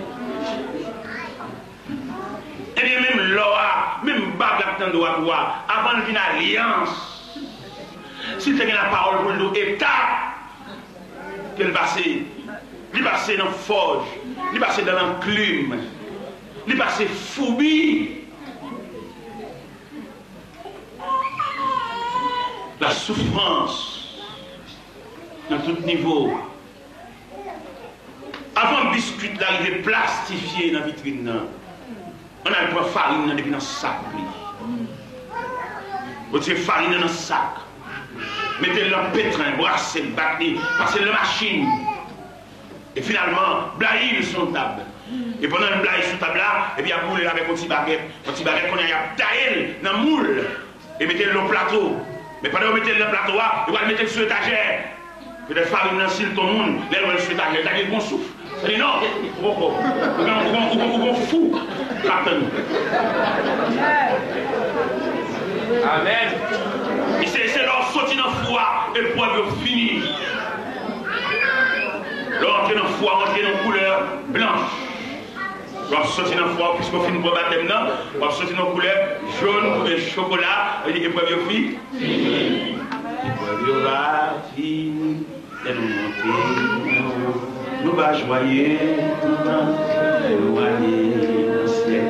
Et bien même Laura, même Babactan doit voir, avant de venir alliance, s'il te la parole pour nous, état, qu'elle passe, il passe dans la forge, il passe dans l'enclume, il passe fourbi. La souffrance, dans tout niveau. Avant le biscuit d'arriver plastifié dans la vitrine, on a le farine depuis dans le sac. Vous tirez farine dans le sac. Mettez-le dans le pétrin, brassez, battez, passez la machine. Et finalement, blayer sur table. Et pendant le blayer sur table là, et puis à bouler avec un petit baguette qu'on a taillé dans le moule. Et mettez-le dans le plateau. Mais pendant que vous mettez le plateau, vous allez mettre sur l'étagère. Que des farines dans le tout le monde, là, vous allez sur l'étagère, vous avez bon souffle. Vous allez non, vous fou. Amen. Et c'est leur sortir dans le foie, et le poivre fini. Leur entrer dans le foie, entrer dans la couleur blanche. On va sortir dans le foie, puisqu'on finit pour baptême, on va sortir dans la couleur jaune et chocolat, et l'épreuve fini. L'épreuve va finir, et nous monter, nous va joyer tout le temps, nous aller au ciel,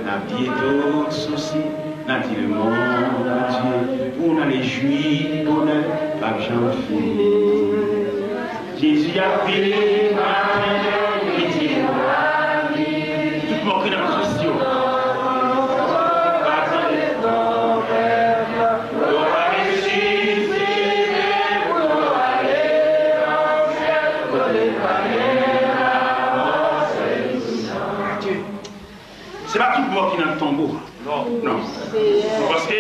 n'a bientôt souci, n'a dit le monde Dieu, pour aller jouir, bonheur, pas j'en fini. Jésus a pris ma pitié. C'est pas tout mort qui est dans le tombeau. Non. Parce que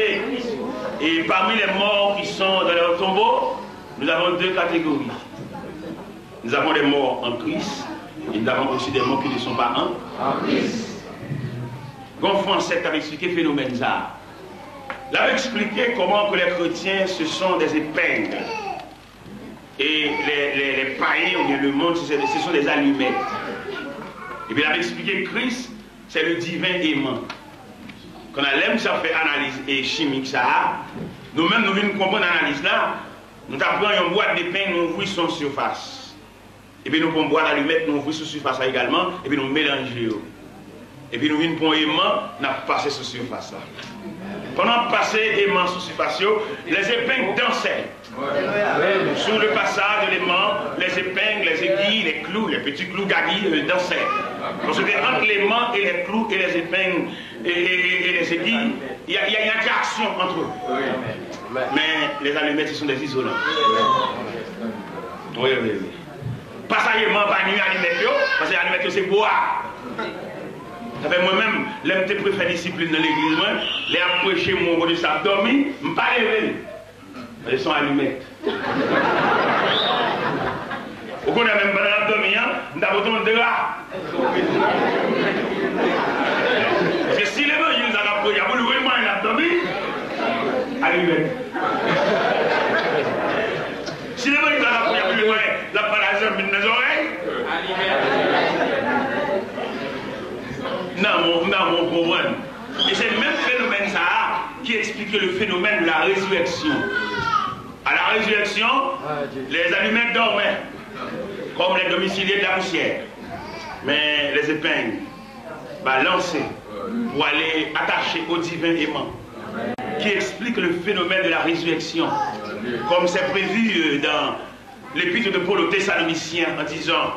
et parmi les morts qui sont dans le tombeau, nous avons deux catégories. Nous avons les morts en Christ et nous avons aussi des morts qui ne sont pas en Christ. Gonfran-Sec avait expliqué le phénomène ça. Il avait expliqué comment que les chrétiens ce sont des épingles. Et les païens ou bien le monde, ce sont des allumettes. Et puis il avait expliqué que Christ, c'est le divin aimant. Quand on a ça fait analyse et chimique ça, nous-mêmes nous venons comprendre l'analyse là, nous apprenons une boîte de pain, nous ouvrons son surface. Et puis nous prenons une boîte d'allumettes, nous ouvrons sur surface là également, et puis nous mélangeons. Et puis nous venons pour un aimant, nous passons sur surface là. Pendant passer aimant sur surface, les épingles dansaient. Sur le passage de l'aimant, les épingles, les aiguilles, les clous, les petits clous gaguilles dansaient. Parce que entre l'aimant et les clous et les épingles et les aiguilles, il y a une interaction entre eux. Mais les allumettes, ce sont des isolants. Oui. Pas ça, aimant, pas nuit allumette, parce que l'allumette, c'est bois. Ça fait moi-même, l'aime te préfère discipline dans l'église, les approcher mon bon de ça, dormir, je ne pas lever. Ils sont allumettes. Vous connaissez même pas l'abdomen, nous avons besoin de là. Parce que si l'évangile nous a approché, vous louez moi un abdomen, allumette. Si l'évangile nous a approché, vous louez la parasite de mes oreilles, non, mon comprendre. Et c'est le même phénomène ça qui explique le phénomène de la résurrection. À la résurrection, les allumettes dormaient, comme les domiciliés de la poussière. Mais les épingles lancées pour aller attacher au divin aimant, qui explique le phénomène de la résurrection, comme c'est prévu dans l'épître de Paul aux Thessaloniciens en disant,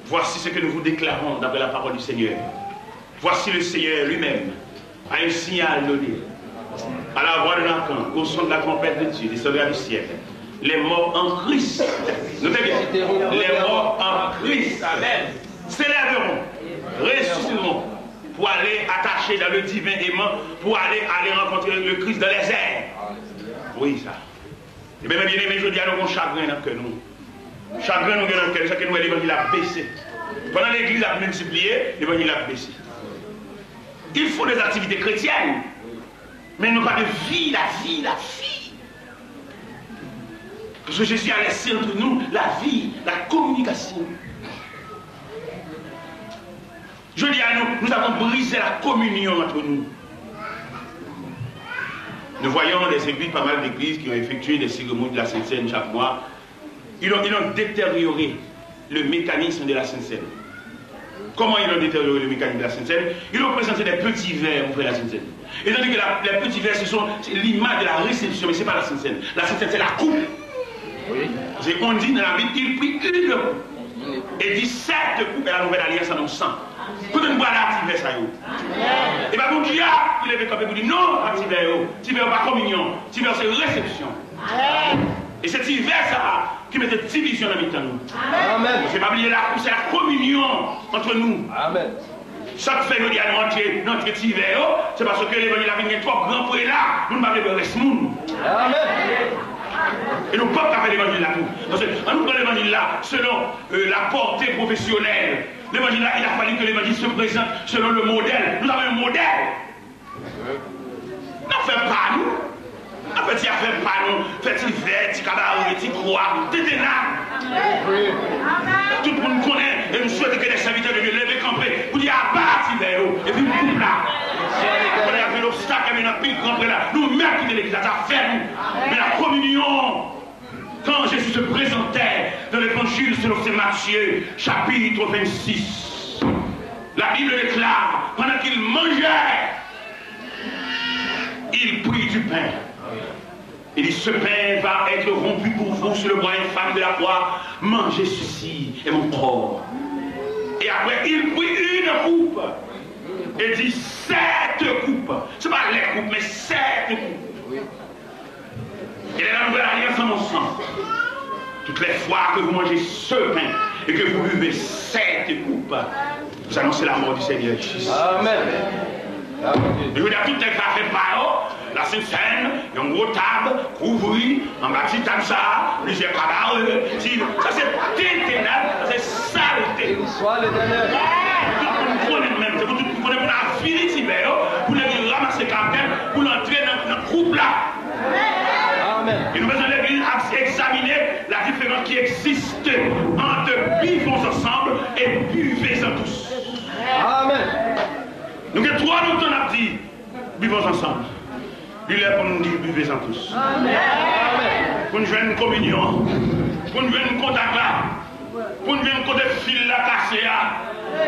voici ce que nous vous déclarons d'après la parole du Seigneur. Voici le Seigneur lui-même a un signal donné. À la voix de l'archange, au son de la trompette de Dieu, des soldats du ciel. Les morts en Christ, notez bien, les morts en Christ, amen, s'élèveront, ressusciteront pour aller attacher dans le divin aimant, pour aller rencontrer le Christ dans les airs. Oui, ça. Et bien, bien aimé, je dis à nous, chagrin dans le cœur, nous. Chagrin nous dans le cœur, chacun nous, l'évangile a baissé. Pendant l'église a multiplié, l'évangile a baissé. Il faut des activités chrétiennes, mais non pas de vie, la vie. Parce que Jésus a laissé entre nous la vie, la communication. Je dis à nous, nous avons brisé la communion entre nous. Nous voyons des églises, pas mal d'églises qui ont effectué des cérémonies de la Sainte Seine chaque mois. Ils ont détérioré le mécanisme de la Sainte Seine. Comment ils ont détérioré le mécanisme de la Sainte Seine? Ils ont présenté des petits verres pour faire la Sainte Seine. Ils ont dit que les petits verres, c'est l'image de la réception, mais ce n'est pas la Sainte Seine. La Sainte Seine, c'est la coupe. Oui. On dit dans la Bible, il prit une coupe. Et dit 7 coupes et la nouvelle alliance en 100. Quand on voit là, tu fais ça. Et bien, mon Dieu, il est capable de dire non, tu fais pas communion, tu fais réception. Et c'est hiver ça qui met des divisions dans le temps. Amen. Je ne vais pas oublier la coupe, c'est la communion entre nous. Amen. Chaque fait nous dit à notre hiver, c'est parce que l'évangile a venu trop grand pour là, nous ne pouvons pas rester monde. Amen. Et nous ne pouvons pas faire l'évangile là tout. Parce que nous prenons l'évangile là selon la portée professionnelle. L'évangile là, il a fallu que l'évangile se présente selon le modèle. Nous avons un modèle. N'en fait pas nous. En fait, il y a fait pas nous. Fait il vert, il cabaret, il croix, tout est là. Tout le monde connaît et nous souhaitons que les serviteurs de Dieu lèvent campés pour dire à part et puis nous coupe là. On a vu l'obstacle, mais on a pris le grand là. Nous même qui l'église, ça fait nous. Mais la communion, quand Jésus se présentait dans l'évangile selon Saint Matthieu, chapitre 26, la Bible déclare, pendant qu'il mangeait, il prit du pain. Il dit, ce pain va être rompu pour vous sur le bras infâme de la croix. Mangez ceci et mon corps. Et après, il prit une coupe. Et dit 7 coupes. Ce n'est pas les coupes, mais 7 coupes. Et la nouvelle alliance en mon sang. Toutes les fois que vous mangez ce pain et que vous buvez 7 coupes, vous annoncez la mort du Seigneur Jésus. Amen. Je veux dire, tout est café par la Sainte Seine, une grosse table, couvrie, en bas de table ça, plusieurs cabarets. Ça c'est ténébreux, c'est saleté. Soit l'éternel. Vous connaissez même, vous connaissez pour la vie pour les ramasser quelqu'un, pour l'entrer dans le groupe là. Amen. Et nous faisons l'église examiner la différence qui existe entre vivons ensemble et buvez-en tous. Amen. Nous avons 3 noms qu'on a dit, vivons ensemble. Il est pour nous dire, buvez-en tous. Amen. Pour nous jouer une communion, pour nous jouer une contact là, pour nous jouer une côté fil là cassé là,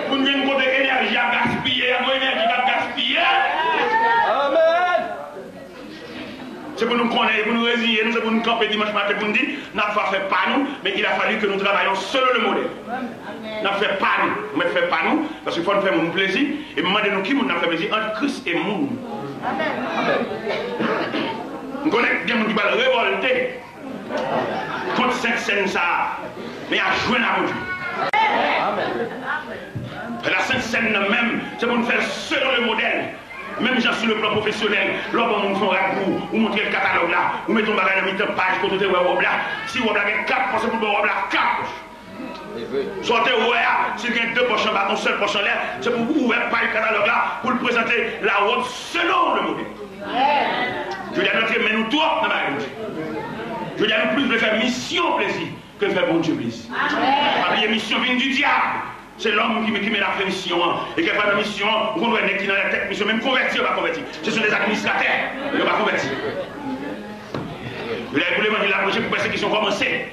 pour nous jouer une côté énergie à gaspiller, à énergie à gaspiller. Amen. C'est pour nous connaître, pour nous résigner, c'est pour nous camper dimanche matin, pour nous dire, n'a pas fait pas nous, mais il a fallu que nous travaillions selon le modèle. N'a fait pas nous, mais fait pas nous, parce qu'il faut nous faire mon plaisir, et demandez-nous qui nous a fait plaisir entre Christ et nous. Amen. Nous connaissons bien qui va révolter contre cette scène ça, mais à jouer à Dieu. Amen. La Sainte Seine même, c'est pour nous faire selon le modèle. Même gens sur le plan professionnel, lorsqu'on nous fait un rapport, ou montrer le catalogue là, ou mettons bagage dans 8 pages, quand on est web là, si web là, il y a 4 poches pour web là, 4 poches. Sortez web, si il y a 2 poches en bas, une seule poche en l'air, c'est pour vous ouvrir pas le catalogue là, pour le présenter la web selon le modèle. Je dis à notre mais nous tous, dans ma vie. Je dis à nous plus de faire mission plaisir que de faire bon Dieu plaisir. Parce que la mission vient du diable. C'est l'homme qui met la mission et qui a pas de mission, on doit être qui dans la tête, mission, même convertir ou pas convertir. Ce sont des administrateurs, ils ne vont pas convertir. Vous avez voulu demander la prochaine pour persécution commencer.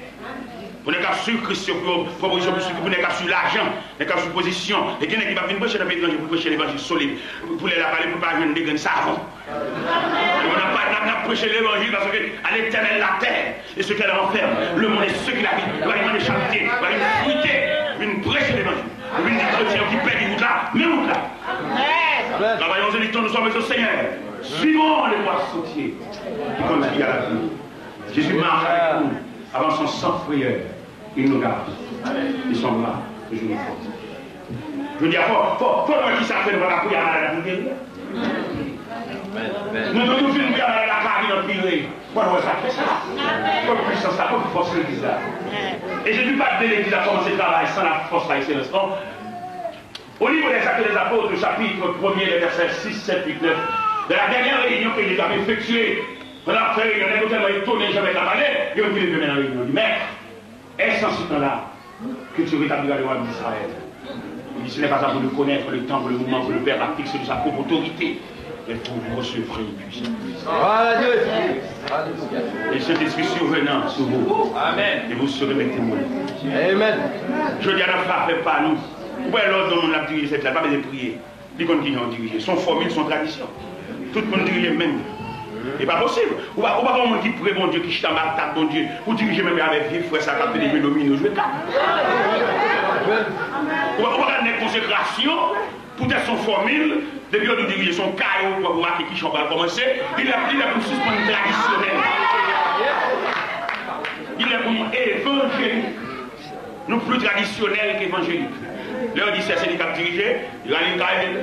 Vous n'êtes qu'à sur Christ, proposition, vous n'êtes qu'à sur l'argent, vous n'êtes qu'à sur position. Et quelqu'un qui va venir prêcher dans l'évangile pour prêcher l'évangile solide, pour les la parler pour pas venir des grains savants. On n'a pas n'a prêché l'évangile parce qu'à l'éternel la terre et ce qu'elle renferme, le monde et ceux qui l'habitent, il va y avoir des charité, il va y avoir une fruité, une prêche l'évangile. Une des chrétiens qui paient des routes là, mais routes là. Travaillons et luttons, nous sommes au Seigneur. Suivons les voies sautiers qui conduisent à la vie. Jésus marche avec nous, avançons sans prière. Il nous garde. Ils sont là, toujours nous portent. Je veux dire, faut qui ça fait de la prière à la vie. Nous devons faire une prière à la carrière notre vie. Pourquoi ça fait ça? Pour puissance, ça pour force l'église là. Et je ne dis pas que l'église a commencé le travail sans la force là, excellence. Au niveau des actes des apôtres, le chapitre 1er, les versets 6, 7, 8, 9, de la dernière réunion que les avaient effectuée, on a fait, il y en a tellement étonné, j'avais la vallée, et on dit les deux dans la réunion. Il dit, mais, est-ce en ce temps-là que tu rétabliras le roi d'Israël? Il dit, ce n'est pas à vous de connaître le temps, le moment où le Père a fixé de sa propre autorité. Et pour vous recevrez une puissance. Et cet esprit survenant sur vous. Amen. Et vous serez mes témoins. Amen. Je dis à la femme, faites pas nous. Pourquoi l'autre dont on a dirigé cette là, pas de prier. Les gens qui ont dirigé. Son formule, son tradition. Tout le monde dirige même. C'est pas possible. Ou pas avoir un monde qui prie bon Dieu, qui chute en bas, tape bon Dieu, pour diriger même avec vieux frère, ça capte des ménomines, je vais pas. Ou pas avoir une consécration, pour être son formule, depuis qu'on dirige son caillou, pour remarquer qui chante va commencer, il est pour suspendre traditionnel. Il est pour évangélique. Nous plus traditionnel qu'évangélique. Là, on dit c'est les cap dirigés, il y a une caille.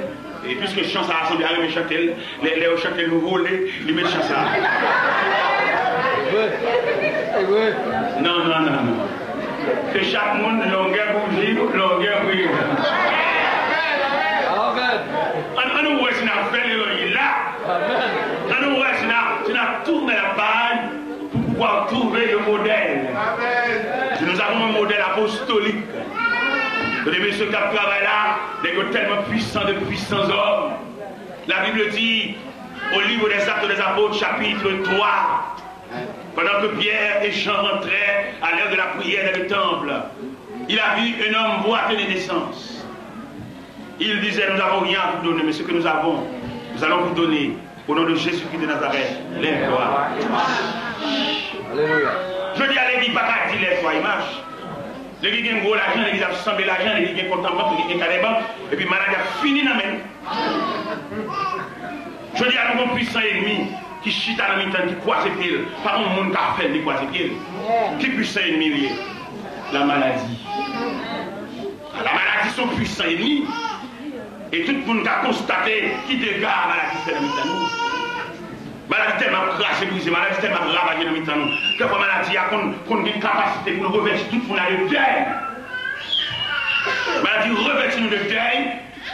Et puisque chant ça rassemble à chanter, les chanter nous voler, ils mettent chant ça. Non. Que chaque monde longueur bougie, longueur prière. Amen. On nous voit si on a fait l'évangile là. On nous voit si on a tourné la page pour pouvoir trouver le modèle. Si nous avons un modèle apostolique. Les messieurs qui travaillent là, des gars tellement puissants, de puissants hommes. La Bible dit, au livre des Actes des Apôtres, chapitre 3, pendant que Pierre et Jean rentraient à l'heure de la prière dans le temple, il a vu un homme boiteux de naissance. Il disait, nous n'avons rien à vous donner, mais ce que nous avons, nous allons vous donner, au nom de Jésus-Christ de Nazareth, lève-toi. Alléluia. Je dis à l'église, pas qu'à dire lève-toi, il marche. Les gens qui ont gros l'argent, les gens qui ont semblé l'argent, les gens qui ont content, les gens qui ont et puis maladie a fini dans la main. Je dis à nos puissants ennemis qui chita dans la mi-temps, qui croisent les pieds, pas un monde qui a fait les croisent les pieds. Qui puissant ennemi? La maladie. La maladie sont puissants ennemis. Et tout le monde a constaté qui dégage la maladie fait dans la mi-temps. Maladie tellement crachée, brisée, maladie tellement ravagée dans le temps. Que la maladie a une capacité pour nous revêtir tout le monde de deuil. Maladie revêtit nous de deuil.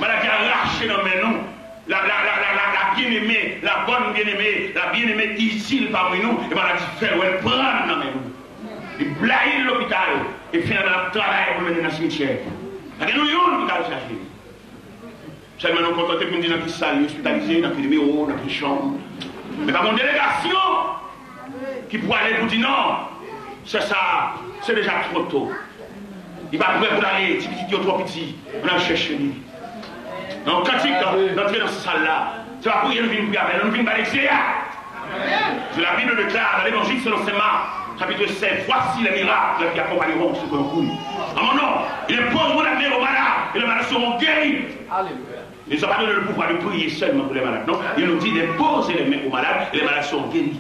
Maladie arrachée dans mes noms. La bien-aimée, la bonne bien-aimée, la bien-aimée utile parmi nous. Et maladie fait, elle prend dans mes noms. Il blaye l'hôpital. Et finalement, elle travaille pour mener dans le cimetière. Nous avons un hôpital cherché. Seulement, nous contenter pour nous dire dans qui salle, hospitalisé, dans quel numéro, dans quelle chambre. Mais par une délégation qui pourrait aller pour dire non, c'est ça, c'est déjà trop tôt. Il va prêt pour aller, petit, trop petit, on a cherché lui. Donc quand il d'entrer dans cette salle-là, c'est pas pour y venir prier, nous venons pas l'excéder. La Bible déclare dans l'évangile selon Saint Marc, chapitre 7, voici les miracles qui accompagneront ceux que l'on coule. En mon nom, il imposeront la main aux malades et les malades seront guéris. Alléluia. Ils n'ont pas donné le pouvoir de prier seulement pour les malades. Non, il nous dit de poser les mains aux malades et les malades sont guéris.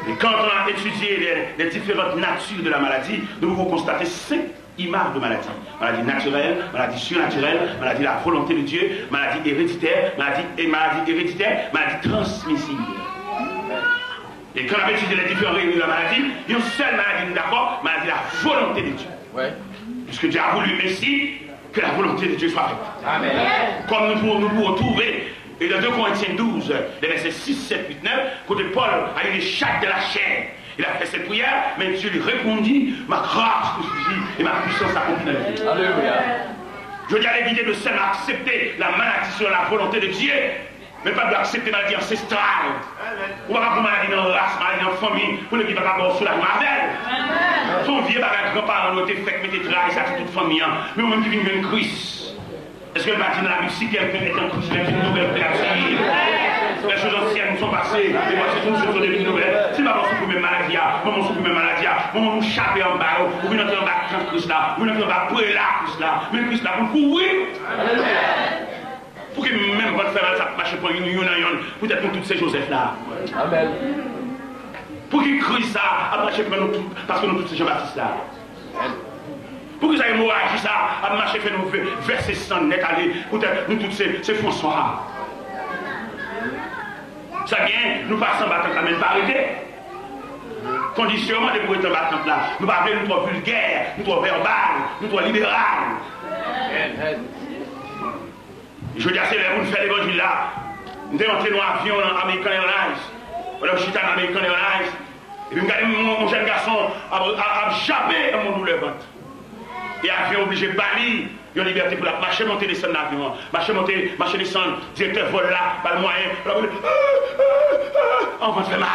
Et quand on a étudié les différentes natures de la maladie, nous pouvons constater 5 images de maladie. Maladie naturelle, maladie surnaturelle, maladie de la volonté de Dieu, maladie héréditaire, maladie transmissible. Et quand on a étudié les différents réunions de la maladie, il y a une seule maladie, d'accord, maladie de la volonté de Dieu. Ouais. Puisque Dieu a voulu ainsi que la volonté de Dieu soit faite. Amen. Comme nous pouvons trouver, et dans 2 Corinthiens 12, les versets 6, 7, 8, 9, côté Paul a eu les chattes de la chair. Il a fait cette prière, mais Dieu lui répondit, ma grâce te suffit et ma puissance accomplit dans la vie. Alléluia. Je dis à l'éviter de seulement accepter la maladie sur la volonté de Dieu, mais pas de accepter la maladie ancestrale. Ou pas pour maladie dans la race, maladie en famille, pour ne pas avoir sur la marvel. Son vieux grand-parent ont été fait mettre des traits, ça toute famille, mais même qui vient une crise. Est-ce que le matin dans la Bible, si quelqu'un est en crise, c'est une nouvelle créature? Les choses anciennes sont passées. Et voici toutes choses sont devenues nouvelles. C'est pas parce que vous pouvez maladie, maman souffre de maladie, maman nous chape en bas, vous venez entrer en bas de Christ là, vous venez entrer en bas pour là, Christ là, mais Christ là pour courir. Pour que même votre frère ça marche pour une peut-être pour toutes ces Joseph là. Amen. Pour qu'il crie ça, à marcher pour nous parce que nous tous ces Jean-Baptiste là. Pour que ça hémorragie ça, à marcher faire nous verser sang net aller, peut-être nous tous ces François. Ça vient, nous passons battant quand même pas arrêter. Conditionnement de pour être battant là. Nous pas nous trop vulgaires, nous trop verbal, nous trop libéral. Je veux dire, c'est là où nous faisons l'évangile là. Nous sommes entrés dans l'avion American Airlines. Voilà, je suis dans American Airlines. Et puis, je regarde mon jeune garçon à japper dans mon douleur ventre. Et l'avion obligé de bannir. Il y a une liberté pour la marcher, monter, descendre l'avion. Marcher, monter, marcher, descendre. Directeur vol là, pas le moyen. On va faire mal.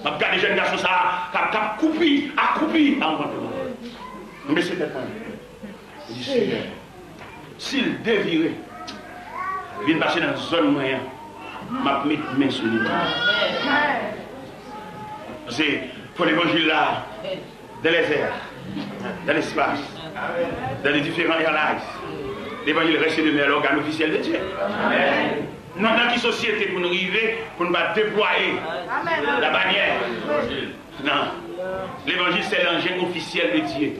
Je regarde les jeunes garçons ça, accroupi, accroupi. On va faire mal. Mais c'était pas. Je dis, Seigneur, s'il dévirait, il vient passer dans une zone moyenne, je vais mettre main sur lui. C'est pour l'évangile là, dans les airs, dans l'espace, dans les différents airlines. L'évangile reste de l'organe officiel de Dieu. Nous, dans quelle société pour nous arriver, pour ne pas déployer la bannière? Non. L'évangile, c'est l'engin officiel de Dieu.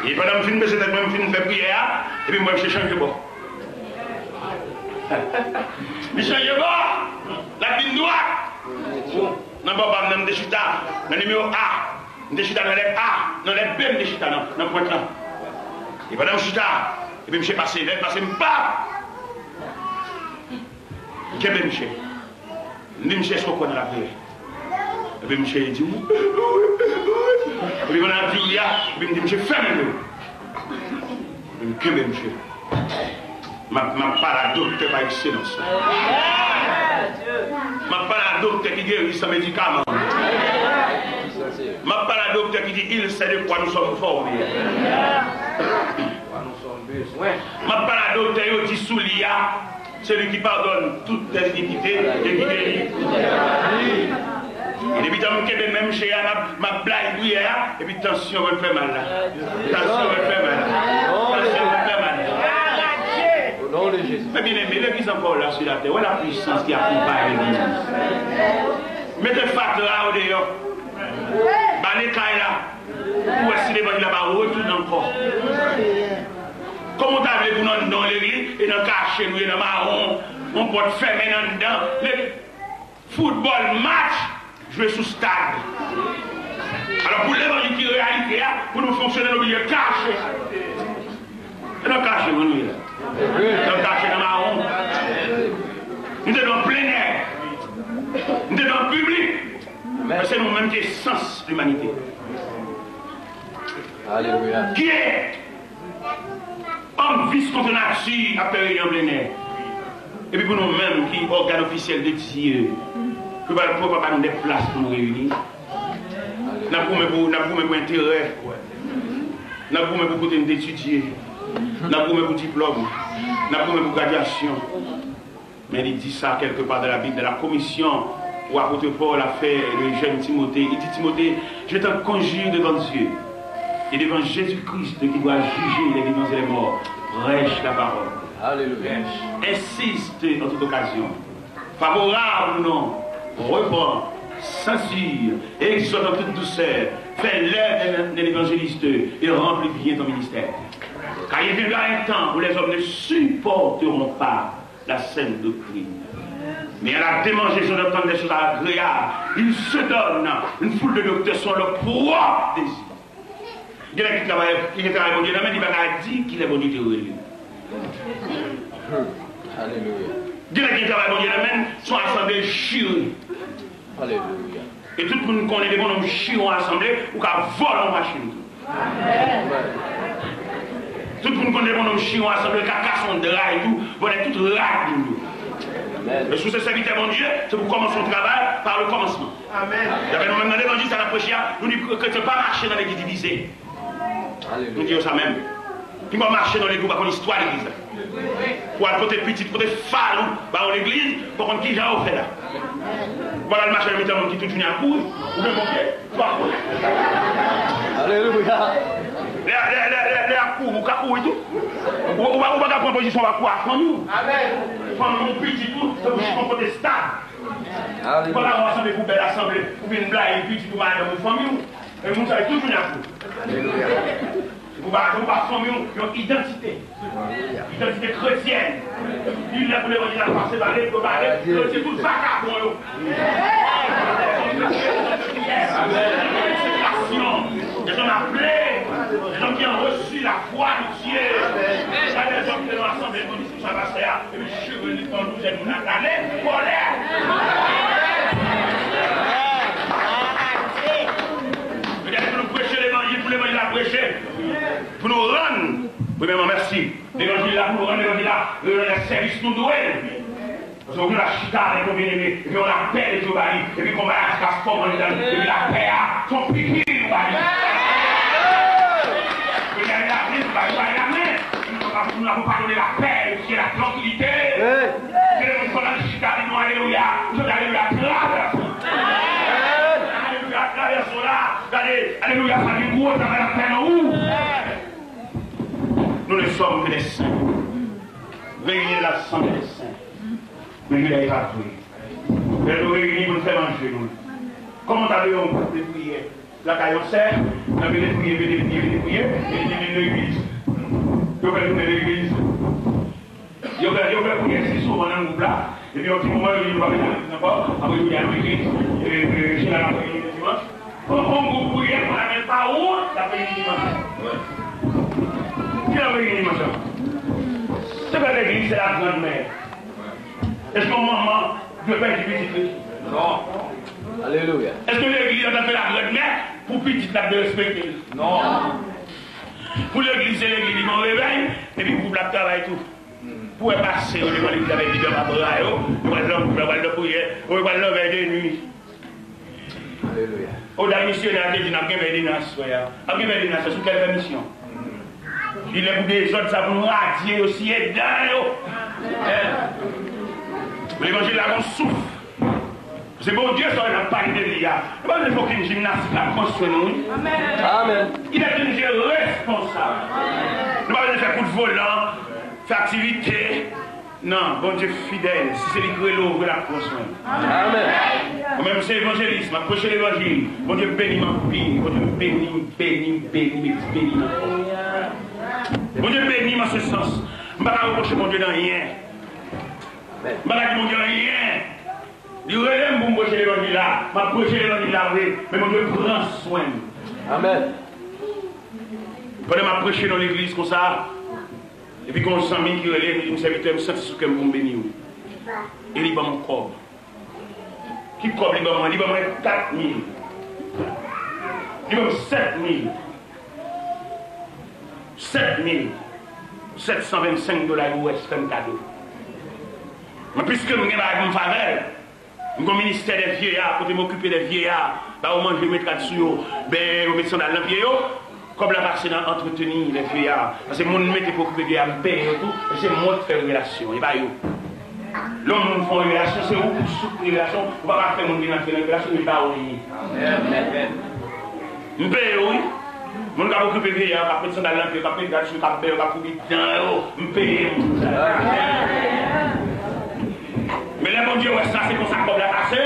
Et pendant que je me fais prière, et puis moi je change de bord. Je change de bord, la ligne droite. Non, pas dans le chita, dans le numéro A, dans le chita dans le A, dans le B, dans le chita, dans le point 1. Et pendant que je chita, et puis je suis passé, je suis pas. Qu'est-ce que je fais? Je suis ce qu'on a la prière. Et puis je dit, et puis on a dit, et puis je dis, ferme-le. Et puis que je ma docteur par excellence. Ma docteur qui guérit sans médicaments. Ma docteur qui dit, il sait de quoi nous sommes formés. Ma docteur qui dit, sous l'IA, celui qui pardonne toutes tes iniquités et qui guérit. Et depuis que même chez Anna, ma blague hier, et puis tension va faire mal là. Tension va faire mal là. Tension va faire mal là. Au nom de Jésus. Mais bien aimé, l'église encore là sur la terre, où est la puissance qui accompagne l'église? Mettez fat là au dehors. Banez là. Où est-ce que l'évangile là-bas retourne encore? Comment t'avez-vous dans l'église et dans le cachet, nous et dans le marron, on peut fermer dedans. Le football match. Jouer sous stade. Alors pour l'évangile qui est réalité, pour nous fonctionner dans le milieu caché. Et dans le caché, nous sommes là. Dans le caché, dans le marron. Nous sommes dans le plein air. Nous sommes dans le public. Mais c'est nous-mêmes qui sommes sens de l'humanité. Alléluia. Qui est homme vice contre nature à périr en plein air. Et puis pour nous-mêmes qui organe officiel de Dieu. Nous ne pouvons pas nous déplacer pour nous réunir. Nous avons pour intérêt. Nous avons pour côté d'étudier. Nous avons pour diplôme. Nous avons pour graduation. Mais il dit ça quelque part dans la Bible, dans la commission où apôtre Paul a fait le jeune Timothée. Il dit Timothée, je t'en conjure devant Dieu et devant Jésus-Christ qui doit juger les vivants et les morts. Prêche la parole. Alléluia. Insiste en toute occasion. Favorable ou non. Reprend, censure, exhorte en toute douceur, fais l'œuvre de l'évangéliste et remplis bien ton ministère. Car il viendra un temps où les hommes ne supporteront pas la scène de crime. Mais à la démangeaison d'entendre des choses agréables, ils se donnent une foule de docteurs sur leur propre désir. Il y en a qui travaillent, bon Dieu, mais il va dire qu'il est bon Dieu de Alléluia. Il y en a qui travaillent, bon Dieu, mais sont assemblés chirés. Alléluia. Et tout le monde connaît des bonhommes chirons assemblés ou qu'à voler en machine. Tout le monde connaît des bonhommes chirons assemblés qu'à casser en drap et tout, voler tout rac de nous. Mais sous ce serviteur, mon Dieu, c'est pour commencer le travail par le commencement. Amen. D'après nous-mêmes dans l'évangile, ça n'a prêché, nous disons que tu ne pas marcher dans l'église divisée. Nous disons ça même. qui va marcher dans l'église, pour l'histoire de l'église. Pour aller porter petit, porter phare dans l'église, pour qu'on qui j'ai offert là. Voilà le marché de métal qui tout vient à courir, ou bien mon pied, pas courir. Alléluia. Les courir, ou courir et tout. On va prendre position, on va courir à nous. Amen. Prendre mon petit tout, c'est pour côté stable. Voilà, on va s'en pour belle assemblée, pour une blague, petit pour madame ou famille. Et nous, ça va tout venir à courir. Vous ne pas former une identité. Identité chrétienne. Il a voulu dire la passer par les c'est tout ça pour eux. Les gens appelés, les gens qui ont reçu la foi de Dieu. Les gens qui sont dans l'assemblée de l'Église, ça va se faire. Et puis, je suis venu quand nous êtes l'année, pour l'évangile à prêcher, pour nous rendre, premièrement merci, l'évangile là, pour nous rendre l'évangile là, le service nous doit. Parce qu'on a la chita, et puis on a paix de Jéhovah, et puis qu'on va à la castor, et puis la paix à son piqué, et puis la main, nous n'avons pas donné la paix, c'est la tranquillité. Et nous avons la chita, nous alléluia, nous alléluia, alléluia, ça dit gros, ça va la peine où nous ne sommes que des saints. Veillez l'assemblée des saints. Mais nous n'avons pas pris. Mais nous réunis pour nous faire manger. Comment t'avons des prières? La caille on sert, on avait des prières, et il l'église. Il y a l'église. Il y a prier si souvent dans le groupe là. Et puis au petit moment, il va venir n'importe après il y a l'église. Et j'ai la prière le dimanche. On vous prier, on n'a même pas où la prière du dimanche. Qui a prié dimanche? C'est pas l'église, c'est la grande mère. Est-ce que maman veut faire du petit? Non. Alléluia. Est-ce que l'église a fait la grande mère pour petit la de respecter? Non. Pour l'église, c'est l'église qui m'en réveille, et puis pour la travail tout. Pour passer au niveau de l'église avec des gens à bras, on va le prier, on va le lever de nuit. Alléluia. Au dernier missionnaire qui dit n'a pas de dinas, c'est sous quelle permission? Il est pour des autres, ça pour nous radier aussi, et dans l'évangile là, on souffre. C'est bon Dieu, ça n'a pas de l'IA. Il n'y a pas aucune gymnastique à construire nous. Amen. Il est un Dieu responsable. Nous ne pouvons pas faire coup de volant, faire activité. Non, bon Dieu fidèle, si c'est lui qui l'ouvre la construire. Amen. Même c'est l'évangélisme, approcher l'évangile. Bon Dieu bénit ma vie, bon Dieu bénit. Bon Dieu bénit ma ce sens. Je ne vais pas reprocher mon Dieu dans rien. Je ne vais pas dire mon Dieu dans rien. Il relève pour m'approcher l'évangile là, m'approcher l'évangile là, mais mon Dieu prend soin. Amen. Pendant m'approcher dans l'église comme ça, et puis quand je sens qui relève, il me serviteur, je me sens ce que je me bénis. Et il va mon corps. Qui corps il va moi? Il va moi 4 000. Il va moi 7 000. 7 725 $ US comme cadeau. Mais puisque je suis en faveur, je suis au ministère des vieillards, pour m'occuper des vieillards, au moins je vais mettre là-dessus, je vais mettre ça dans le vieillard. Comme la vaccine a entretenu les vieillards, parce que mon métier pour occuper des vieillards, et tout, et c'est moi qui fais une relation, et pas eux. L'homme nous fait une relation, c'est où pour soutenir une relation, on ne va pas faire mon bien faire une relation, mais pas oui. Je paye oui. Mon gars occupe des vieillards, après ça dans l'empire, après ça sur le capé, après je paye. Mais là, mon Dieu, ça c'est comme ça qu'on l'a passé.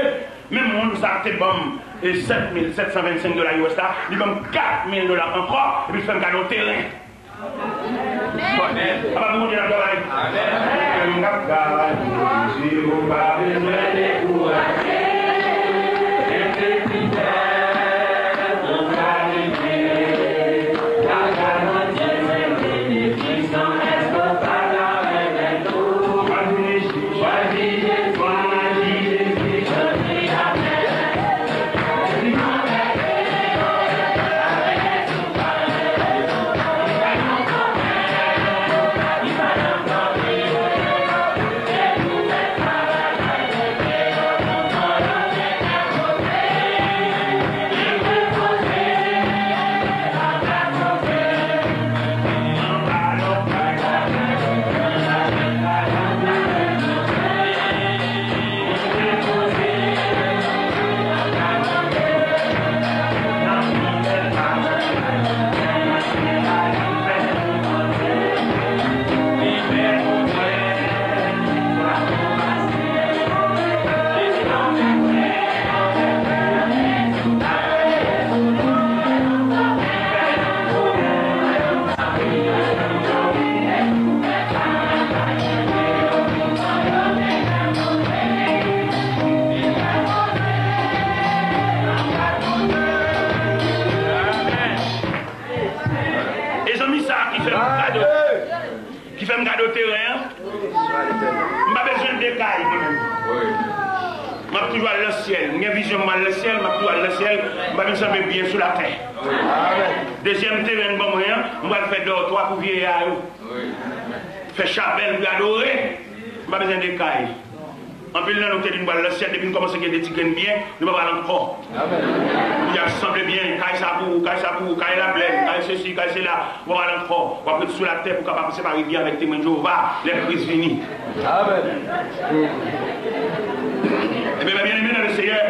Même moi, nous avons été bon, et 7 725 $ US, nous avons 4 000 $ encore, et puis je fais un cadeau terrain. qui fait me garder au terrain. Je n'ai pas besoin de décailles moi-même. Je vais toujours aller dans le ciel. J'ai vision dans le ciel, je vais toujours aller dans le ciel. Je vais me sentir bien sur la terre. Deuxième terrain, je vais faire deux, trois pour vieillir. Faire chapelle pour adorer. Je n'ai pas besoin de décailles. En plus, nous avons dit que le ciel, depuis que nous commençons à faire des tickets bien, nous ne pouvons pas encore. Il semble bien, quand il s'aboue, quand il la plaine, quand il ceci, quand il là, nous pouvons aller encore. On va mettre sous la terre pour capable passer par rivière avec témoins de Jéhovah, les crises finies. Amen. Eh bien, bien aimé dans le Seigneur,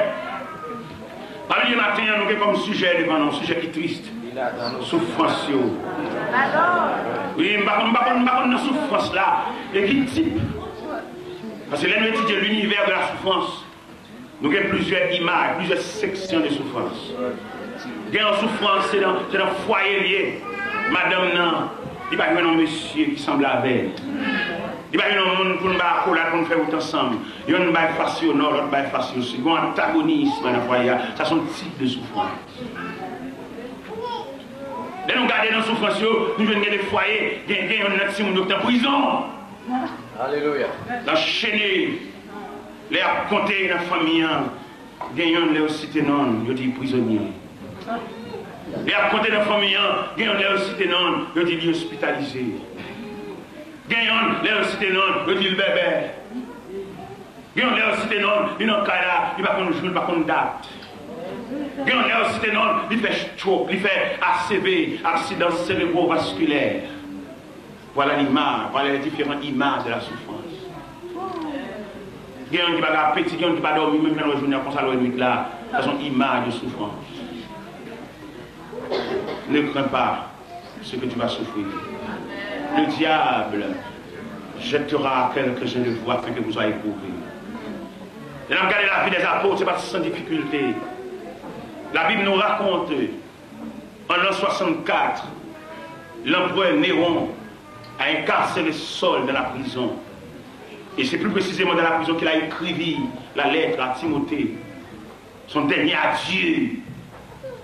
parmi les matins, nous avons comme sujet devant nous, un sujet qui est triste. Souffrance. Oui, nous avons une souffrance là, et qui type. Parce que là, nous étudions l'univers de la souffrance. Nous avons plusieurs images, plusieurs sections de souffrance. Il y a une souffrance, c'est dans le foyer lié. Madame, non, il n'y a pas un monsieur qui semble la veille. Il n'y a pas un monde pour nous faire pour nous faire tout ensemble. Il y a un face au nord, l'autre face au sud. Il y a un antagonisme dans le foyer. Ça sont des types de souffrance. Là, nous regardons dans la souffrance, nous venons des foyers, il y a un petit monde qui est en prison. Alléluia. L'enchaîner, les compter dans la famille, gagnant les cités non, je dis prisonnier. Les compter dans la famille, gagnant les cités non, je dis hospitalisé. Gagnant les cités non, je dis le bébé. Gagnant les cités non, il n'a pas il va qu'on joue, il va qu'on date. Gagnant les cités non, il fait choc, il fait ACV, accident cérébrovasculaire. Voilà l'image, voilà les différentes images de la souffrance. Il y a un qui va petit, il y a un qui va dormir, même dans le journée, comme ça, la nuit là, ça sont images de souffrance. Ne crains pas ce que tu vas souffrir. Le diable jettera quelques-uns de vous afin que vous soyez éprouvés. Et là, regardez la vie des apôtres, ce n'est pas sans difficulté. La Bible nous raconte, en l'an 64, l'empereur Néron a incarcéré Saul dans la prison. Et c'est plus précisément dans la prison qu'il a écrit la lettre à Timothée, son dernier adieu.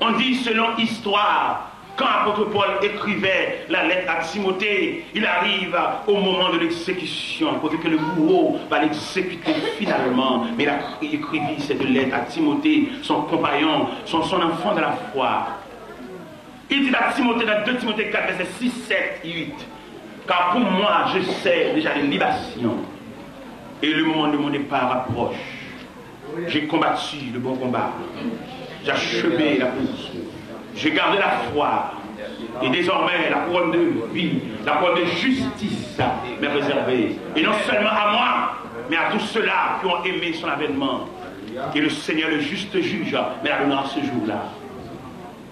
On dit selon histoire, quand l'apôtre Paul écrivait la lettre à Timothée, il arrive au moment de l'exécution, pour que le bourreau va l'exécuter finalement. Mais il a écrit cette lettre à Timothée, son compagnon, son enfant de la foi. Il dit à Timothée dans 2 Timothée 4, versets 6, 7, 8. Car pour moi, je sais déjà les libations. Et le moment de mon départ approche. J'ai combattu le bon combat. J'ai achevé la course. J'ai gardé la foi. Et désormais, la couronne de vie, la couronne de justice m'est réservée. Et non seulement à moi, mais à tous ceux-là qui ont aimé son avènement. Et le Seigneur, le juste juge, me la donnera ce jour-là.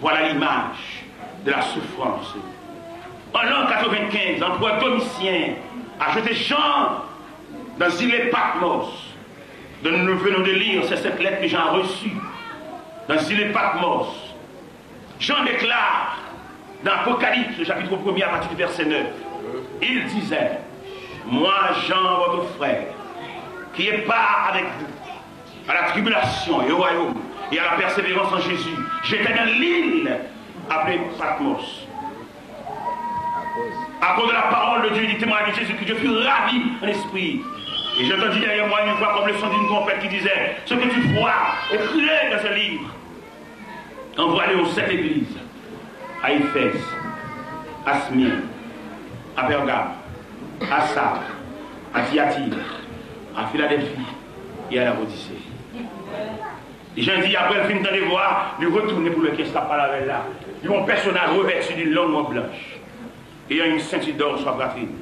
Voilà l'image de la souffrance. En l'an 95, l'empereur Domitien a jeté Jean dans l'île Patmos. Nous venons de lire, c'est cette lettre que Jean a reçue. Dans l'île Patmos, Jean déclare dans l'Apocalypse, le chapitre 1er à partir du verset 9, il disait, moi Jean, votre frère, qui est part avec vous à la tribulation et au royaume et à la persévérance en Jésus, j'étais dans l'île appelée Patmos. À cause de la parole de Dieu, du témoignage de Jésus, que je fus ravi en esprit. Et j'entendis derrière moi une voix comme le son d'une trompette qui disait, ce que tu vois, écris dans ce livre. Envoie-le aux 7 églises, à Éphèse, à Smyrne, à Pergame, à Sardes, à Thyatire, à Philadelphie et à la Odyssée. Les gens disent, après le film de les voir, ils retournent pour le caisse la parole là. Ils ont un personnage revêtu d'une longue blanche. Et il y a une ceinture d'or sur la poitrine.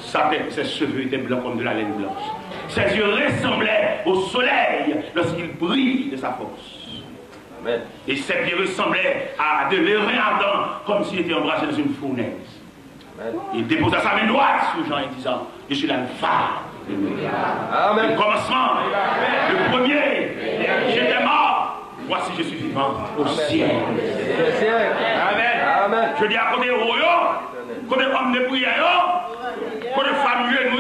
Sa tête, ses cheveux étaient blancs comme de la laine blanche. Ses yeux ressemblaient au soleil lorsqu'il brille de sa force. Amen. Et ses pieds ressemblaient à de l'airain ardent, comme s'il était embrassé dans une fournaise. Amen. Il déposa sa main droite sur Jean en disant, je suis l'alpha. Amen. Le commencement, le premier, j'étais mort. Voici, je suis vivant au ciel. Amen. Amen. Je dis à côté de vous, côté homme de prière, côté femme de nous.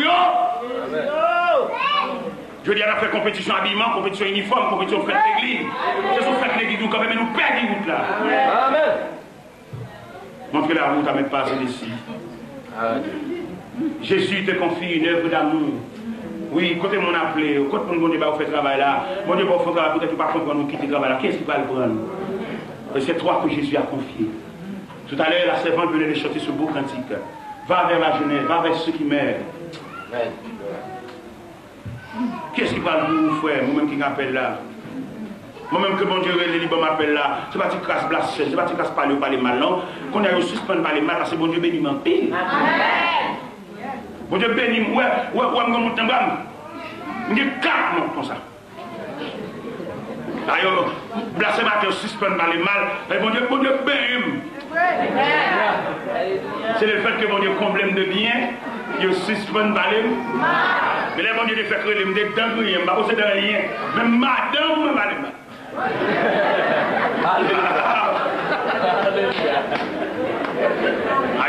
Je dis à la faire compétition habillement, compétition uniforme, compétition fête d'église. C'est sur fête d'église, nous quand même nous perdons route là. Amen. Montrez la route à mes pas ici. Jésus te confie une œuvre d'amour. Oui, quand on appelé, quand on dit fait travail là, mon Dieu, pour faire travail, peut-être pas comprendre nous quitter le travail là. Qu'est-ce qui va le prendre? C'est toi que Jésus a confié. Tout à l'heure, la servante venait de chanter ce beau cantique. Va vers la jeunesse, va vers ceux qui meurent. Qu'est-ce qui va nous, frère, moi-même qui m'appelle là? Moi-même que mon Dieu, les libres m'appelle là. C'est pas que tu crasses blasphème, c'est pas que tu crasses parler ou parler mal, non? Qu'on a eu suspendre parler mal, parce que mon Dieu bénit m'en pile. Mon Dieu bénit, ouais, mon monte en bas. Je dis 4 non, comme ça. D'ailleurs, blasphémateur suspend parler mal, mais mon Dieu bénit. C'est le fait que mon Dieu comble de bien, il suspend parler mal. Mais là, mon Dieu fait que les me dit dans rien, je ne sais pas rien. Mais madame, me parle mal.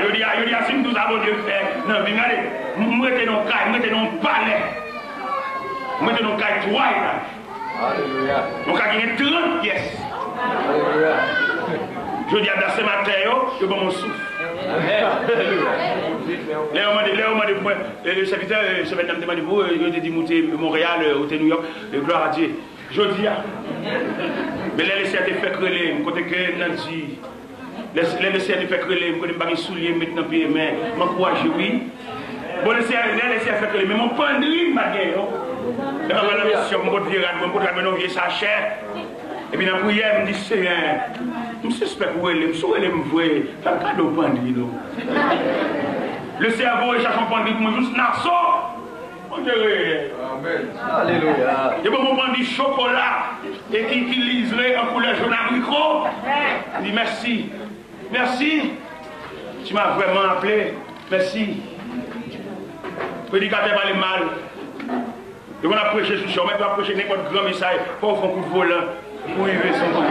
Je dis, si nous avons Dieu fait, non, regardez, moi j'étais dans le caille, moi j'étais dans le palais, moi j'étais dans le caille 3 étages. Alléluia. Donc, il y a 30 pièces. Alléluia. Je dis à ce matin, je vais mon souffle. Le serviteur, ce matin, me demande, je dis, monter Montréal, ou New York, gloire à Dieu. Je dis, mais les laissés à te faire creler, côté que Nancy. Les laisser à faire creler, je ne peux pas soulier, mettre dans le pied, mais m'encourage, oui. Bon, laisser à faire creler, mais mon pandri m'a gagné. Et ma mission, mon pote virage, mon pote ramène sa chair. Et puis dans la prière, je me dis, Seigneur, je suspecte où elle est, où elle est, me voir. C'est un cadeau pandri, non? Le cerveau, il cherche un pandri pour moi, juste narceau. On dirait. Amen. Alléluia. Et bon, mon pandri chocolat, et qui liserait en couleur jaune agricole. Je dis merci. Merci. Tu m'as vraiment appelé. Merci. Prédicateur va aller mal. Et on a prêché sur ça. On va prêcher n'importe grand message. Pour faire un coup de volant. Pour y vivre son coup.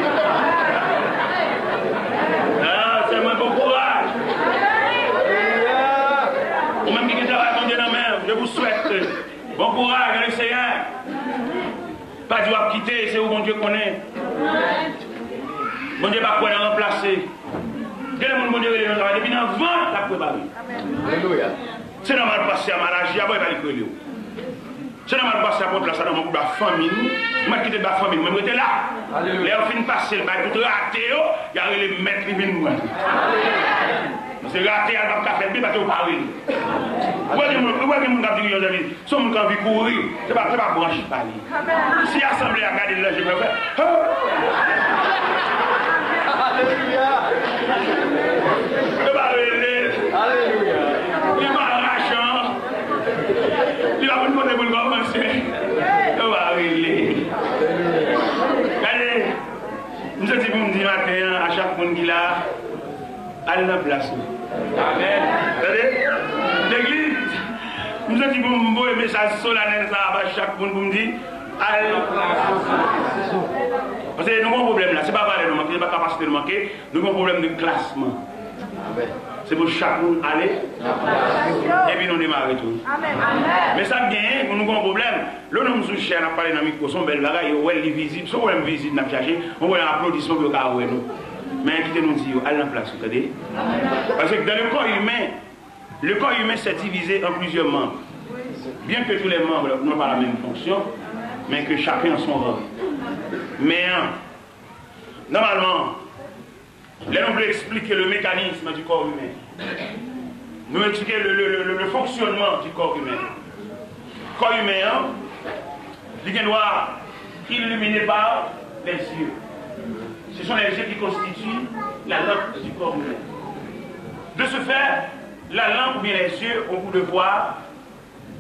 Ah, c'est un bon courage. Ou même qui travaille mon Dieu dans la main. Je vous souhaite bon courage dans le Seigneur. Pas du à quitter, c'est où mon Dieu connaît. Mon Dieu va pouvoir le remplacer. Quel est mon Dieu qui est dans le travail? Depuis avant, la préparer. Alléluia. C'est normal de passer à Malachi, avant il va le créer. C'est normal de passer à contre ça dans mon groupe de famille. Moi qui étais de la famille, moi j'étais là. Les enfants finissent passer, le bail tout raté, il y a les maîtres qui viennent moi. C'est raté, elle va pas faire, mais parce que vous parlez. Pourquoi que mon gars dit aux amis, si on a envie de courir, c'est pas branche parler. Si l'assemblée a gardé là, je vais faire. Alléluia. Alléluia. Il va arrachant. Il va vous demander pour commencer. Il va arriver. Allez, nous sommes pour me dire matin à chaque monde qui l'a, allez dans la place. Amen. L'église, nous sommes pour me dire un message solennel à chaque monde pour me dire, allez dans la place. Parce que nous avons un problème là, ce n'est pas valeur de manquer, ce n'est pas capacité de manquer, nous avons un problème de classement. C'est pour chaque monde aller, et puis nous démarrer tout. Mais ça gagne, nous avons un problème. Là, nous sommes cher, nous avons parlé dans le micro, son bel bagage, il est visible, si on est visible, nous avons cherché, on voit un applaudissement pour le nous. Mais quittez nous dire, allez en place, vous savez. Parce que dans le corps humain s'est divisé en plusieurs membres. Bien que tous les membres n'ont pas la même fonction, mais que chacun a son rôle. Mais normalement, là on veut expliquer le mécanisme du corps humain. Nous expliquer le fonctionnement du corps humain. Le corps humain, il doit illuminé par les yeux. Ce sont les yeux qui constituent la lampe du corps humain. De ce fait, la lampe ou bien les yeux ont pour devoir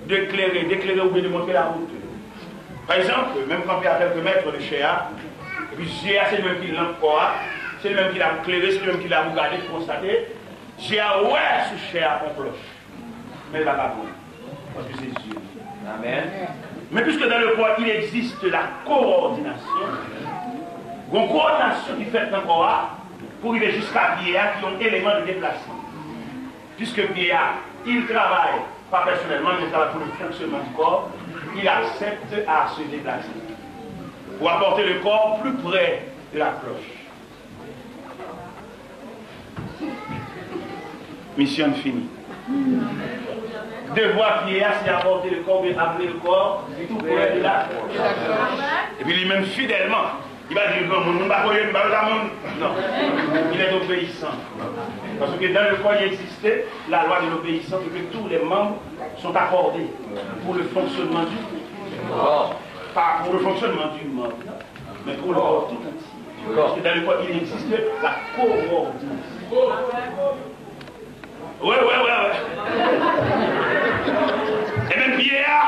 d'éclairer ou bien de montrer la route. Par exemple, même quand il y a quelques mètres de Chéa, et puis Chéa, c'est le même qui l'a c'est le même qui l'a éclairé, c'est le même qui l'a regardé, constaté. Chéa, ouais, sous Chéa, on cloche. Mais il va pas prendre, parce que c'est Dieu. Amen. Mais puisque dans le corps, il existe la coordination, une coordination qui fait un corps pour arriver jusqu'à Pierre, qui ont élément de déplacement. Puisque Pierre, il travaille, pas personnellement, mais il travaille pour le fonctionnement du corps, il accepte à se déplacer pour apporter le corps plus près de la cloche. Mission finie. devoir qui est c'est apporter le corps, bien appeler le corps, et tout pour être là. Et puis lui-même fidèlement, il va dire non, il est obéissant. Parce que dans le corps il existait la loi de l'obéissance et que tous les membres sont accordés pour le fonctionnement du corps. Pas pour le fonctionnement du monde, mais pour le corps tout entier. Parce que dans le corps il existait la coordination. Ouais. Et même Pierre,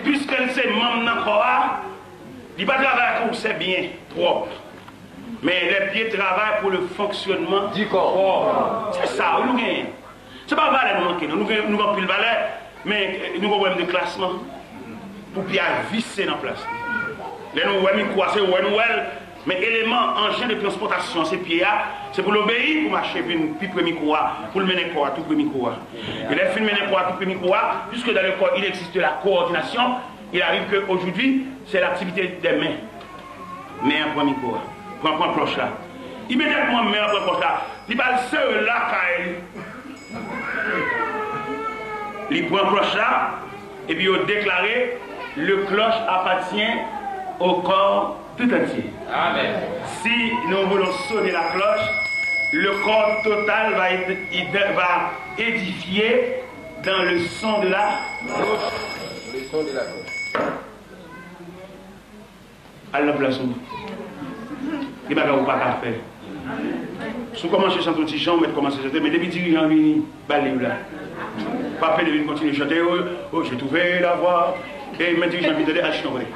puisqu'elle s'est membre dans le corps, il ne travaille pas pour ses biens propres. Mais les pieds travaillent pour le fonctionnement du corps. C'est ça, nous gagnons. Ce n'est pas valeur nous manquer, nous avons plus de valeur, mais nous avons un problème de classement pour bien visser dans la place. Les nous avons quoi, c'est mais élément, engin de transportation, c'est pieds, c'est pour l'obéir, pour marcher, puis premier quoi, pour le mener quoi, tout premier quoi. Et les films mener quoi, tout premier quoi, puisque dans le corps il existe la coordination, il arrive qu'aujourd'hui, c'est l'activité des mains. Mais un premier quoi. Prends un proche là. Immédiatement, mais un proche là. Il va le seul là, il prend un proche là, et puis il déclare le cloche appartient au corps tout entier. Amen. Si nous voulons sonner la cloche, le corps total va édifier dans le son de la cloche. Le son de la cloche. À la place où il n'y a pas de faire. Si vous commencez à chanter un petit chant, vous commencez à chanter, mais depuis que dirigeant vient, balé là. Pas fait de continuer à chanter, oh j'ai trouvé la voix, et mes dirigeants viennent de chanter.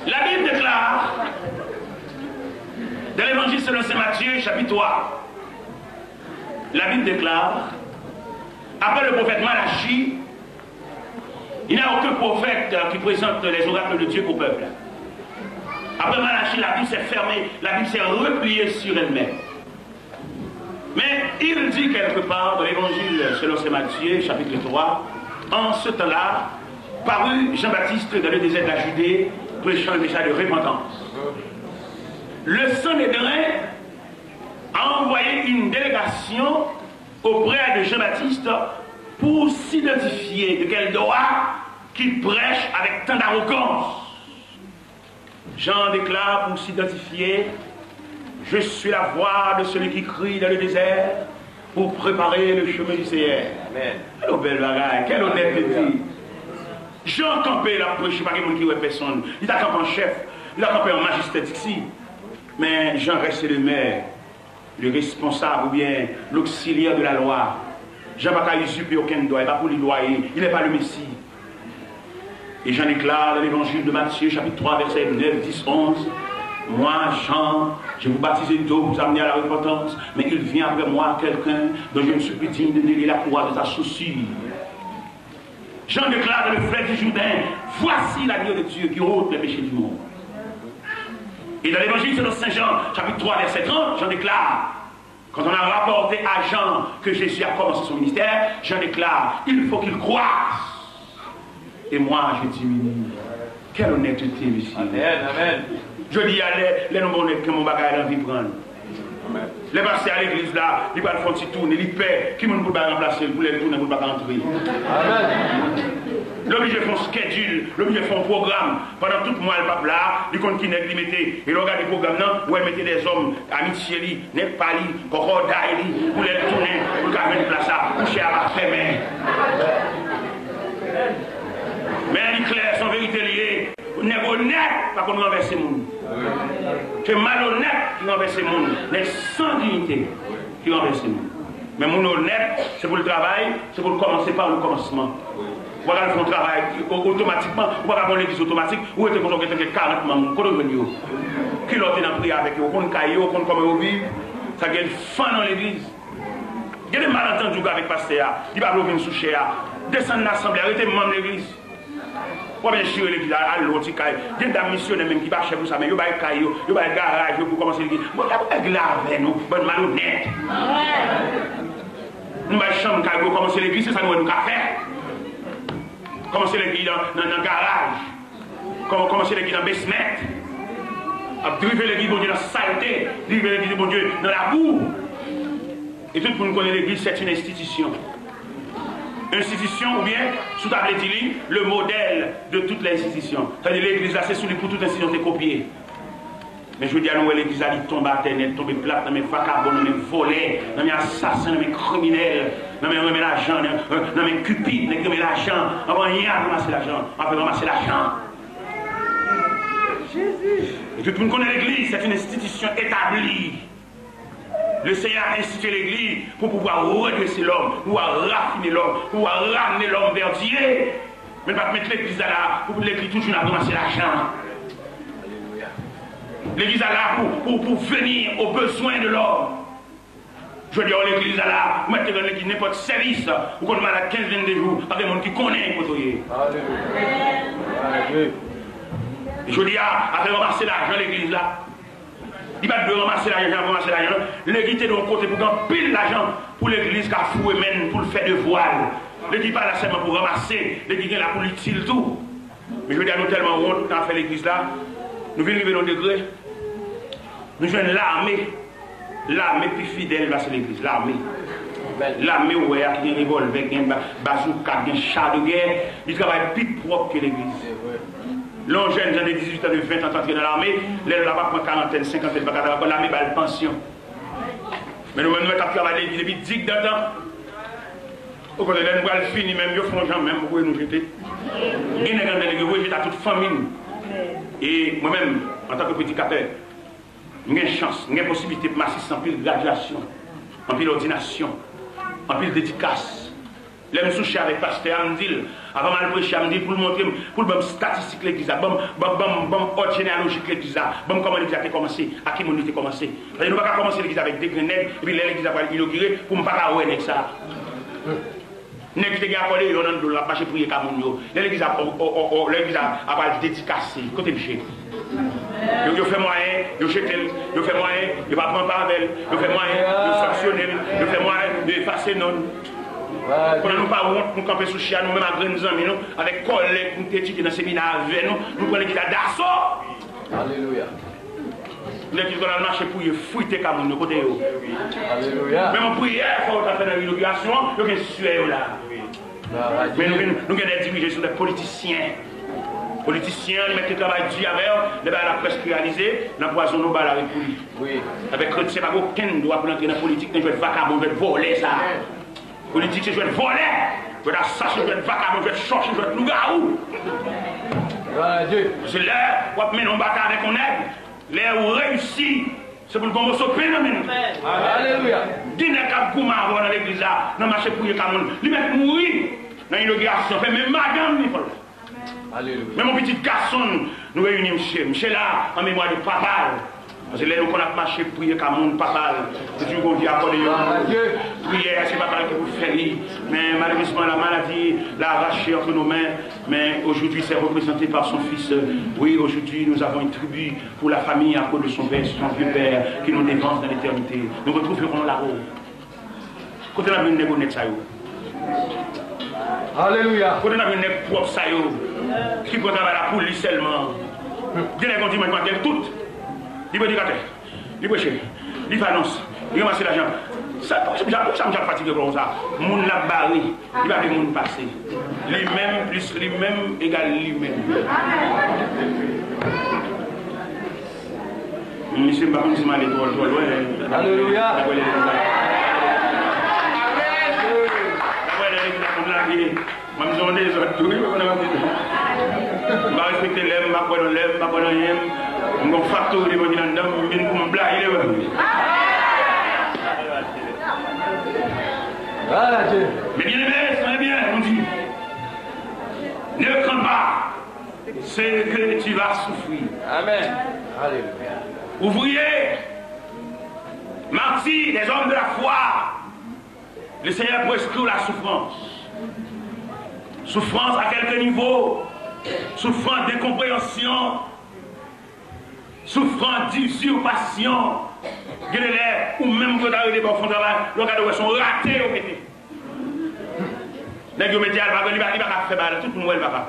La Bible déclare, dans l'évangile selon Saint Matthieu, chapitre 3, la Bible déclare, après le prophète Malachi, il n'y a aucun prophète qui présente les oracles de Dieu au peuple. Après Malachi, la Bible s'est fermée, la Bible s'est repliée sur elle-même. Mais il dit quelque part dans l'évangile selon Saint Matthieu, chapitre 3, en ce temps-là, parut Jean-Baptiste dans le désert de la Judée, prêchant le message de repentance. Le Sanhédrin a envoyé une délégation auprès de Jean-Baptiste pour s'identifier de quel droit qu'il prêche avec tant d'arrogance. Jean déclare pour s'identifier: je suis la voix de celui qui crie dans le désert pour préparer le chemin du Seigneur. Amen. Quelle belle bagaille, quelle honnêteté. Jean campé la prêche, pas quelqu'un qui est personne. Il a campé en chef, il a campé en magistrat ici. Mais Jean reste le maire, le responsable ou bien l'auxiliaire de la loi. Jean n'a pas usurper aucun droit, il n'est pas pour les doyer, il n'est pas le Messie. Et Jean déclare dans l'évangile de Matthieu, chapitre 3, versets 9, 10, 11, moi, Jean, je vous baptise d'eau, vous amener à la repentance, mais il vient après moi quelqu'un dont je ne suis plus digne de délier la courroie de sa chaussure. Jean déclare dans le fleuve du Jourdain, voici l'agneau de Dieu qui ôte les péchés du monde. Et dans l'évangile selon Saint Jean, chapitre 3, verset 30, Jean déclare, quand on a rapporté à Jean que Jésus a commencé son ministère, Jean déclare, il faut qu'il croisse. Et moi, je diminue. Quelle honnêteté, monsieur. Amen, amen. Je dis à les nombreux que mon bagage dans vie prendre. Les pasteurs à l'église là, ils vont faire un petit tour, ils paient, qui ne peut pas remplacer, pour les tourner, pour ne pas entrer. Amen. L'obligé font schedule, l'obligé font programme. Pendant tout le mois, le pape là, il compte qui n'est limité. Il regarde les programmes là, où elle mettait des hommes, amitié, n'est pas li, cocodaille, pour les tourner, pour qu'ils mettent place à coucher à la ferme. Mais elle est claire, son vérité liée. On est honnête, pas qu'on renverse le monde. C'est malhonnête qui renverse le monde. Les sans dignité qui renverse le monde. Mais mon honnête, c'est pour le travail, c'est pour commencer par le commencement. Vous allez faire un travail automatiquement, vous allez faire l'église automatique, vous êtes conjoint avec 40 membres, qui l'ont dans prière avec eux, qu'on caille, qu'on comment vous vivez, ça gagne fin dans l'église. Il y a des malentendus avec le pasteur, il va venir sous cher, descendre dans l'assemblée, arrêtez membre de l'église. Pour bien chier l'église à l'autre, il y a des missionnaires même qui va chez vous, mais il y a des cailloux, il y a des garages pour commencer l'église. Bon, il y a des glaves, nous, bonne malhonnête. Nous allons chambre pour commencer l'église, c'est ça que nous allons faire. Commencer l'église dans le garage. Commencer l'église dans le basement. à driver l'église, bon Dieu, dans la saleté, driver l'église, bon Dieu, dans la boue. Et tout le monde connaît l'église, c'est une institution. Institution, ou bien, sous table dit le modèle de toutes les institutions. C'est-à-dire l'église là, c'est celui pour toute institution de copier. Mais je veux dire, nous, l'église là, elle tombe à terre, elle tombe plate, dans mes vagabonds, dans mes volets, dans mes assassins, dans mes criminels, dans mes remis l'argent, dans mes cupides, dans mes remis l'argent. On va rien ramasser l'argent, on va ramasser l'argent. Et tout le monde connaît l'église, c'est une institution établie. Le Seigneur a institué l'église pour pouvoir redresser l'homme, pour pouvoir raffiner l'homme, pour pouvoir ramener l'homme vers Dieu. Mais pas mettre l'église là pour l'église toujours à ramasser l'argent. L'église est là pour venir aux besoins de l'homme. Je veux dire, l'église est là pour mettre dans l'église n'importe service, ou qu'on malade 15-22 jours, par des gens qui connaissent. Je veux dire, après ramasser l'argent, l'église là. Il va de ramasser l'argent, l'église est de l'autre côté pour gagner pile l'argent pour l'église qui a foué même pour le faire de voile. L'église n'est pas là seulement pour ramasser, l'église est là pour l'utile tout. Mais je veux dire, nous tellement honte quand on fait l'église là, nous venons arriver dans le degré, nous jouons l'armée plus fidèle là c'est l'église, l'armée. L'armée où il y a un revolver, un bazooka, un char de guerre, il travaille plus propre que l'église. L'on jeune de 18 ans, de 20 ans, entré dans l'armée, là, là, pas prendre 40, 50, l'armée va le pension. Mais nous-mêmes, nous avons travaillé depuis 10 ans. Au côté de nous, nous allons finir, même, nous faisons même, vous pouvez nous jeter. Il y a des gens qui rejettent à toute famille. Et moi-même, en tant que prédicateur, j'ai une chance, j'ai une possibilité de m'assister en pile graduation, en pile ordination, en pile dédicace. Là, je suis avec le pasteur Amdil, avant de prêcher Amdil, pour le montrer, pour le statistique de l'église, bon ordre généalogique de l'église, bon comment l'église a commencé, à qui mon a commencé. Nous ne pouvons pas commencer l'église avec des grenades, et puis l'église va inaugurer pour ne pas avoir ça. L'église qui a appelé, on a de marché pour y Camounio. L'église a dédicacé, côté biché. Il fait moyen, il fait moyen, il va prendre par elle, il fait moyen, il sanctionner, il fait moyen, il effacer non. Quand nous pas honte, nous camper sous chien, nous même à grands amis, avec collègues, nous étudier dans le séminaire avec nous, nous prenons l'église d'assaut. Alléluia. L'église qu'on a marché pour y fouiller comme nous côté. Alléluia. Même en prière, il faut faire dans l'inauguration, il y a des sueurs là. Mais nous avons des dirigeants, sont des politiciens. Politiciens, ils mettent le travail du avec eux, la presse réalisée, l'empoisonnement par la République. Oui. Avec c'est pas aucun droit pour entrer dans la politique, je vais être vagabond, je vais voler ça. Politique, c'est je vais être voler, je vais être assassin, je vais être vagabond, je vais être chercher, je vais être loup-garou. C'est là où on met nos batailles avec on aide, là où on réussit, c'est pour le bon phénomène. Alléluia. Dîner cap gouma dans l'église là, dans le marché pour y Cameroun, lui mettre mourir dans l'inauguration, fait même madame, il faut. Alléluia. Même mon petit garçon, nous réunissons Michel là, en mémoire de papa. Parce que là, nous avons marché pour prier comme mon papa. C'est toujours qu'on dit accorder prière, c'est papa qui vous fait. Mais malheureusement, la maladie l'a arraché entre nos mains. Mais aujourd'hui, c'est représenté par son fils. Oui, aujourd'hui, nous avons une tribu pour la famille à cause de son père, son vieux père, qui nous dévance dans l'éternité. Nous retrouverons là-haut. Côté la vie, nous ça. Alléluia. Côté la vie, nous propre ça. Qui peut travailler la police seulement. Dieu n'a continué à dire tout. Il peut dire, il peut chercher, il fait annonce, il ramasse l'argent. Ça me fatigue comme ça. Moun l'a barré, il va faire moun passer. Lui-même plus lui-même égale lui-même. Monsieur m'a dit, mal étoile, alléluia. Je vais respecter l'aime, je vais facteur de mon dinam, je vais me blaguer. Mais bien aimé, c'est bien, on dit. Ne crains pas ce que tu vas souffrir. Amen. Alléluia. Ouvriers, martyrs, des hommes de la foi, le Seigneur prescrit la souffrance. Souffrance à quelque niveau, souffrance d'incompréhension, souffrance d'usurpation, ou même que dans les bons fonds de travail, le cas de sont ratés au pété. Les gens médias, il va faire tout le monde va faire.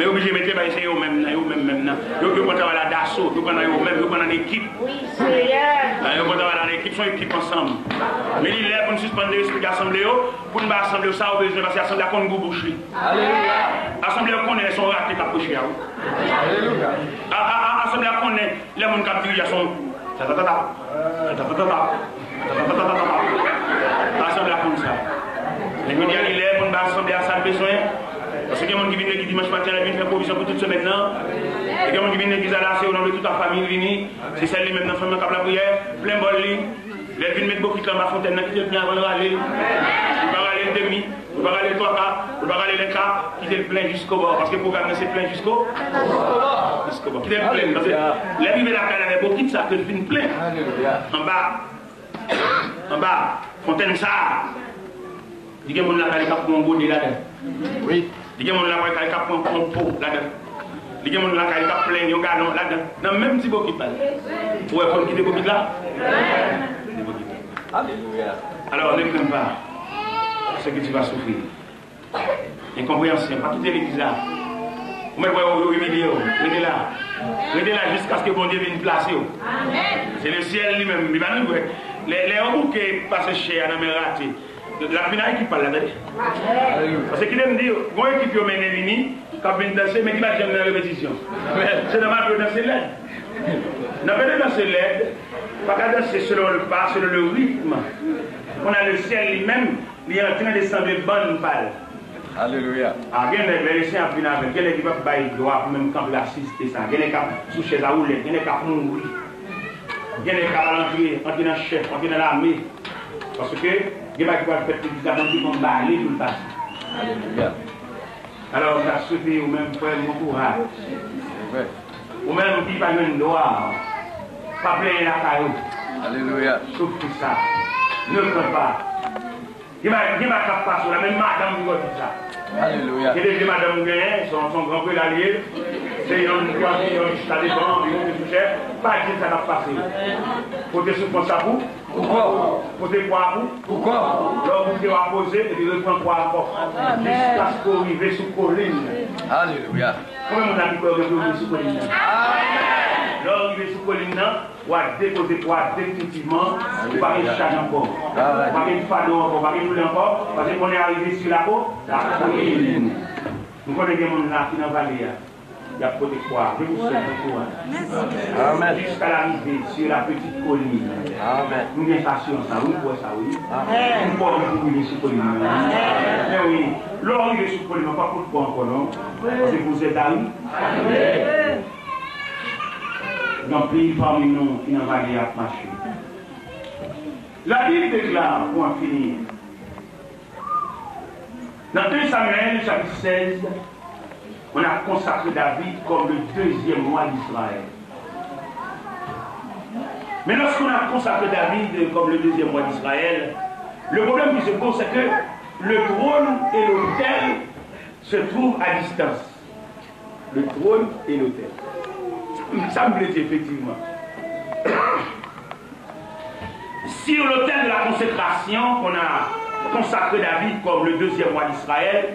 Mais obligé de mettre essayer au même yo quand la d'assaut, yo quand yo quand en équipe. Oui, Seigneur. Yo quand dans l'équipe sont équipe ensemble. Mais il est pour nous suspendre l'esprit d'assemblée pour nous assembler ça au besoin parce que assemblée qu'on nous bouche. Alléluia. Assemblée qu'on est son raté qui approcher. Alléluia. Assemblée qu'on est les monde qui dirige son assemblée comme ça. Les médias il est pour nous assembler à ça besoin. Parce qu'il y a des gens qui viennent dimanche matin, ils viennent faire provision pour toute semaine. Il y a des gens qui viennent l'église à la c'est au nom de toute la famille venue. C'est celle qui maintenant fait la prière, plein bol. Les viennent mettre beaucoup de temps à la fontaine, qui te plein avant de râler. Vous va râler le demi, vous va râler 3 quarts, vous va râler les quarts, qui te plein jusqu'au bord. Parce que le programme c'est plein jusqu'au bord. Qui te plein. Parce que les vives de la caille avec beaucoup de ça, que le fin plein. En bas, fontaine ça. Il y a des gens qui ont un godé là-dedans. Oui. Il y a des gens qui ont un pot là-dedans. Il y a des gens qui ont plein de galons là-dedans. Dans le même petit bokit là. Vous voyez qui est bokit là? Alléluia. Alors ne crains pas ce que tu vas souffrir. Incompréhension, pas toute l'église là. Vous mettez humilié, restez là. Restez là jusqu'à ce que bon Dieu vienne placer. C'est le ciel lui-même. Les hommes qui passent chez Anna Merati. La finale qui parle là-dedans. Parce qu'il aime dire, moi équipe qui mène Vini, qui vient danser, mais qui va jamais dans la répétition. C'est normal de danser l'aide. N'a pas de danser l'aide, pas qu'à danser selon le pas, selon le rythme. On a le ciel lui-même, il est en train de descendre de bonnes balles. Alléluia. Ah, il y a des gens qui ont fait, qui peuvent bailler droit pour même quand il assister ça. Il y a des gens qui sous chaise à rouler, il y a des gens qui mourir. Il y a des gens qui entrer dans le chef, entrer dans l'armée. Parce que il y a des gens qui peuvent faire des gens qui vont bailler tout le passé. Alléluia. Alors, ça suffit ou même pour mon courage. Ou même qui va une droit. Pas plein la caillou. Alléluia. Souffre ça. Ne crains pas. Il m'a pas sur la même madame qui dit ça. Alléluia. Et les madame Gagné, son grand peu l'allié, c'est une fois qui ont ça dépend, ils ont touché, pas dire ça va passer. Faut te souffrir ça pour. Pourquoi? Faut te croire pour. Pourquoi? Alors vous devez poser et vous reprendre quoi encore. Jusqu'à ce qu'on arrive sous colline. Alléluia. Comment on a dit qu'on arrive sous colline? Amen. Alors il est sous colline, ou à déposer quoi définitivement, ou pas une charge encore. Pas une fardeau encore, pas une douleur encore, parce qu'on est arrivé sur la peau, la colline. Nous connaissons des gens là qui n'ont pas l'air. Il y a pas de quoi. Je vous souhaite le courage. Amen. Jusqu'à l'arrivée sur la petite colline. Amen. Nous avons patience, vous pouvez ça, oui. Amen. Nous pouvons vous sur colline. Mais oui, l'arrivée sur colline, pas pour quoi encore, non? Parce que vous êtes arrivé. Amen. Donc, pays parmi nous qui n'ont pas l'air à marcher. La Bible déclare, pour en finir, dans 2 Samuel, chapitre 16, on a consacré David comme le 2e roi d'Israël. Mais lorsqu'on a consacré David comme le 2e roi d'Israël, le problème qui se pose, c'est que le trône et l'autel se trouvent à distance. Le trône et l'autel. Ça me plaît effectivement. Sur l'autel de la consécration qu'on a consacré David comme le 2e roi d'Israël,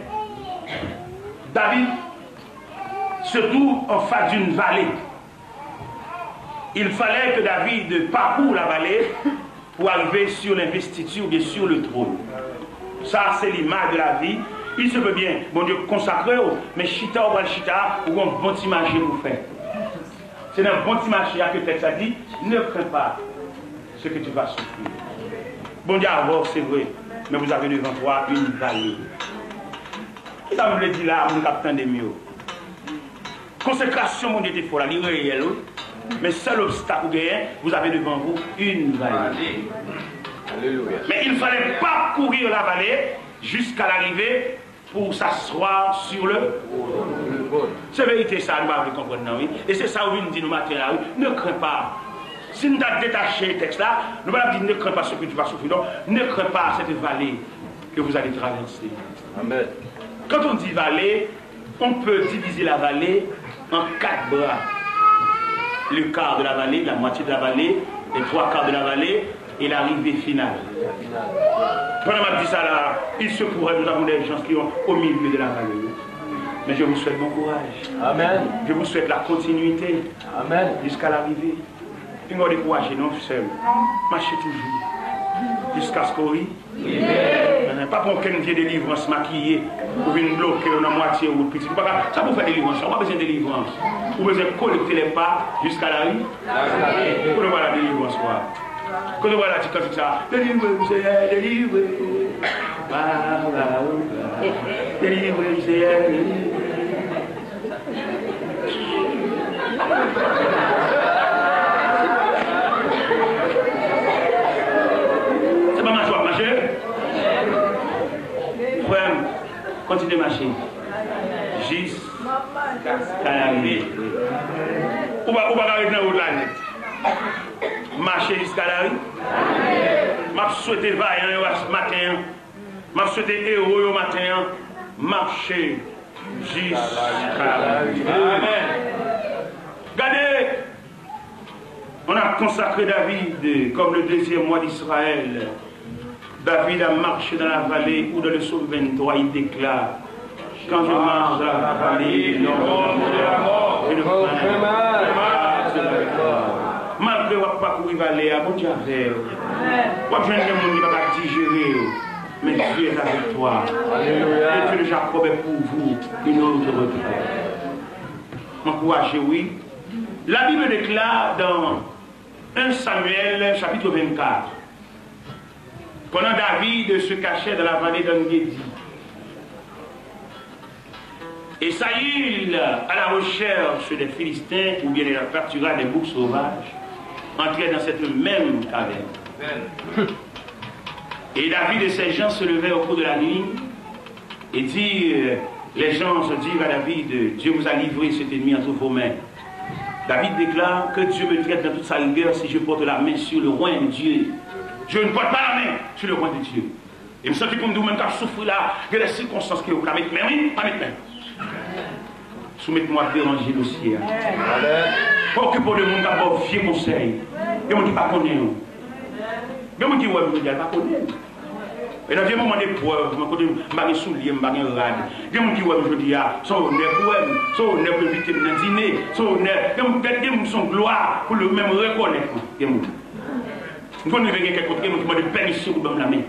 David se trouve en face d'une vallée. Il fallait que David parcourt la vallée pour arriver sur l'investiture ou bien sur le trône. Ça, c'est l'image de la vie. Il se peut bien, bon Dieu, consacrer, mais chita ou chita, ou un bon petit marché pour faire. C'est un bon petit marché que le texte a dit, ne crains pas ce que tu vas souffrir. Bon Dieu, alors, c'est vrai, mais vous avez devant toi une vallée. Et ça me le dit là, mon capitaine des mieux. Consécration, mon Dieu, était fort, là, il est réel, mais seul obstacle vous avez devant vous une vallée. Alléluia. Mais il ne fallait pas courir la vallée jusqu'à l'arrivée pour s'asseoir sur le trône. C'est vérité, ça, nous devons comprendre, oui. Et c'est ça où nous dit nous matin là, oui. Ne crains pas. Si nous avons détaché le texte là, nous allons dire ne crains pas ce que tu vas souffrir. Non, ne crains pas cette vallée que vous allez traverser. Amen. Quand on dit vallée, on peut diviser la vallée en 4 bras. Le quart de la vallée, la moitié de la vallée, les 3 quarts de la vallée et l'arrivée finale. Pendant que je dis ça là, il se pourrait, nous avons des gens qui sont au milieu de la vallée. Mais je vous souhaite bon courage. Amen. Je vous souhaite la continuité Amen. jusqu'à l'arrivée. Puis ne découragez non seul. Marchez toujours. Jusqu'à ce qu'on rit. Pas pour qu'un vieux délivrance maquillé ou venir bloquer dans la moitié ou petit. Ça vous fait délivrance. On n'a pas besoin de délivrance. Vous besoin de collecter les pas jusqu'à la vie. Pour ne voir la délivrance. Quand on voit la petite comme ça, délivrez, délivrez. Délivrez, délivrez. C'est pas ma joie, marcher. Frère, continuez à marcher. Jusqu'à l'arrivée. Ou va arrêter dans la net. Marcher jusqu'à l'arrivée. Je souhaite vaillant ce matin. Je souhaite héros au matin. Marcher jusqu'à l'arrivée. Amen. Regardez, on a consacré David comme le deuxième mois d'Israël. David a marché dans la vallée où dans le psaume 23 il déclare: quand je marche dans la vallée de l'ombre de la mort, je ne crains pas malgré que pas courir vallée à bon Dieu avec pas besoin de monde qui va digérer, mais Dieu est avec toi. Et Dieu de Jacob est pour vous une autre retraite. M'encouragez, oui. La Bible déclare dans 1 Samuel chapitre 24, pendant David se cachait dans la vallée d'Engedi, et Saül, à la recherche des Philistins ou bien de la pâturage des boucs sauvages, entrait dans cette même caverne. Et David et ses gens se levaient au cours de la nuit et dirent, les gens se dirent à David: Dieu vous a livré cet ennemi entre vos mains. David déclare que Dieu me traite dans toute sa rigueur si je porte la main sur le roi de Dieu. Je ne porte pas la main sur le roi de Dieu. Et je me sens comme nous, même quand je souffre là, il y a des circonstances qui vous la mettre main, oui, pas mettre main. Soumettez-moi à déranger le ciel. Pas occuper de monde d'abord, vieux conseil. Il y a des gens qui ne pas connaissent. Il y a des gens qui ne pas connaissent. Et dans des moments d'épreuve, je ne sais pas si je suis rad. Il y a des gens qui sont honnêtes pour eux, sont honnêtes pour éviter de dîner, sont honnêtes. Il y a des gens qui sont gloire pour le même reconnaître. Il y a des gens qui ont des permissions pour me la main.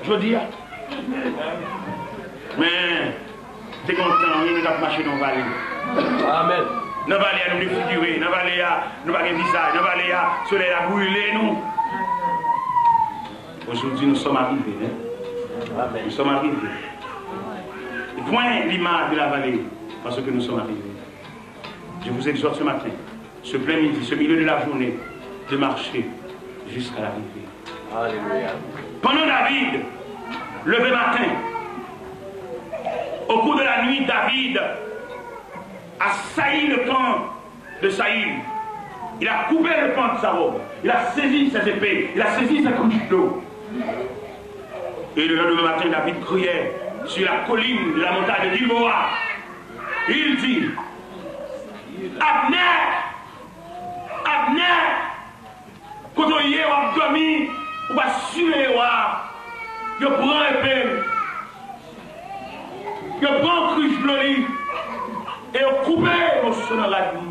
Je veux dire. Mais, c'est content, il a marché dans la vallée. Amen. Dans la vallée, nous nous figurer, dans la vallée, nous avons un visage, dans la vallée, le soleil a brûlé, nous. Aujourd'hui, nous sommes arrivés. Hein? Nous sommes arrivés. Point l'image de la vallée, parce que nous sommes arrivés. Je vous exhorte ce matin, ce plein midi, ce milieu de la journée, de marcher jusqu'à l'arrivée. Alléluia. Pendant David, levé matin, au cours de la nuit, David a sailli le camp de Saül. Il a coupé le pan de sa robe. Il a saisi ses épées. Il a saisi ses couteaux. Et le lendemain matin, David criait sur la colline de la montagne de Gilboa. Il dit: Abner, Abner, quand on y est, on a dormi, on va suer, on prend épée, on prend cruche bloli, et on coupe au son dans la vie.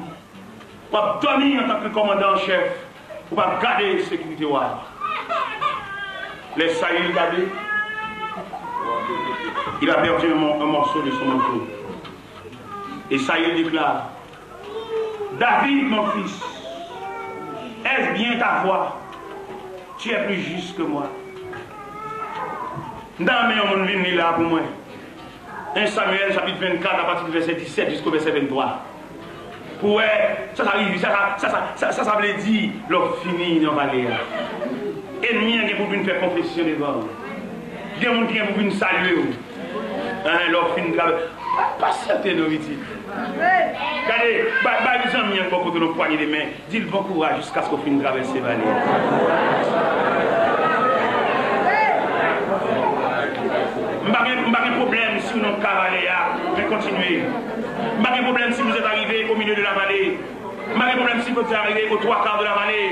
On va dormir en tant que commandant en chef, on va garder la sécurité. Les Saül gardés, il a perdu un morceau de son manteau. Et Saül déclare: David, mon fils, est-ce bien ta voix? Tu es plus juste que moi. Dans mes hommes, on là pour moi. 1 Samuel, chapitre 24, à partir du verset 17 jusqu'au verset 23. Pour ça arrive, ça veut dire, l'homme fini dans la vallée. Ennemi qui pour venir faire confession devant. Il y a des gens qui pour venir saluer. L'homme fini de travailler. Patientez nos vies. Regardez, les amis ont beaucoup de nos poignées de main. Dis-le bon courage jusqu'à ce qu'on finisse de traverser la vallée. Je n'ai pas de problème si vous n'avez pas cavalier, mais continuez. Je n'ai pas de problème si vous êtes arrivé au milieu de la vallée. Je n'ai pas de problème si vous êtes arrivé aux 3 quarts de la vallée.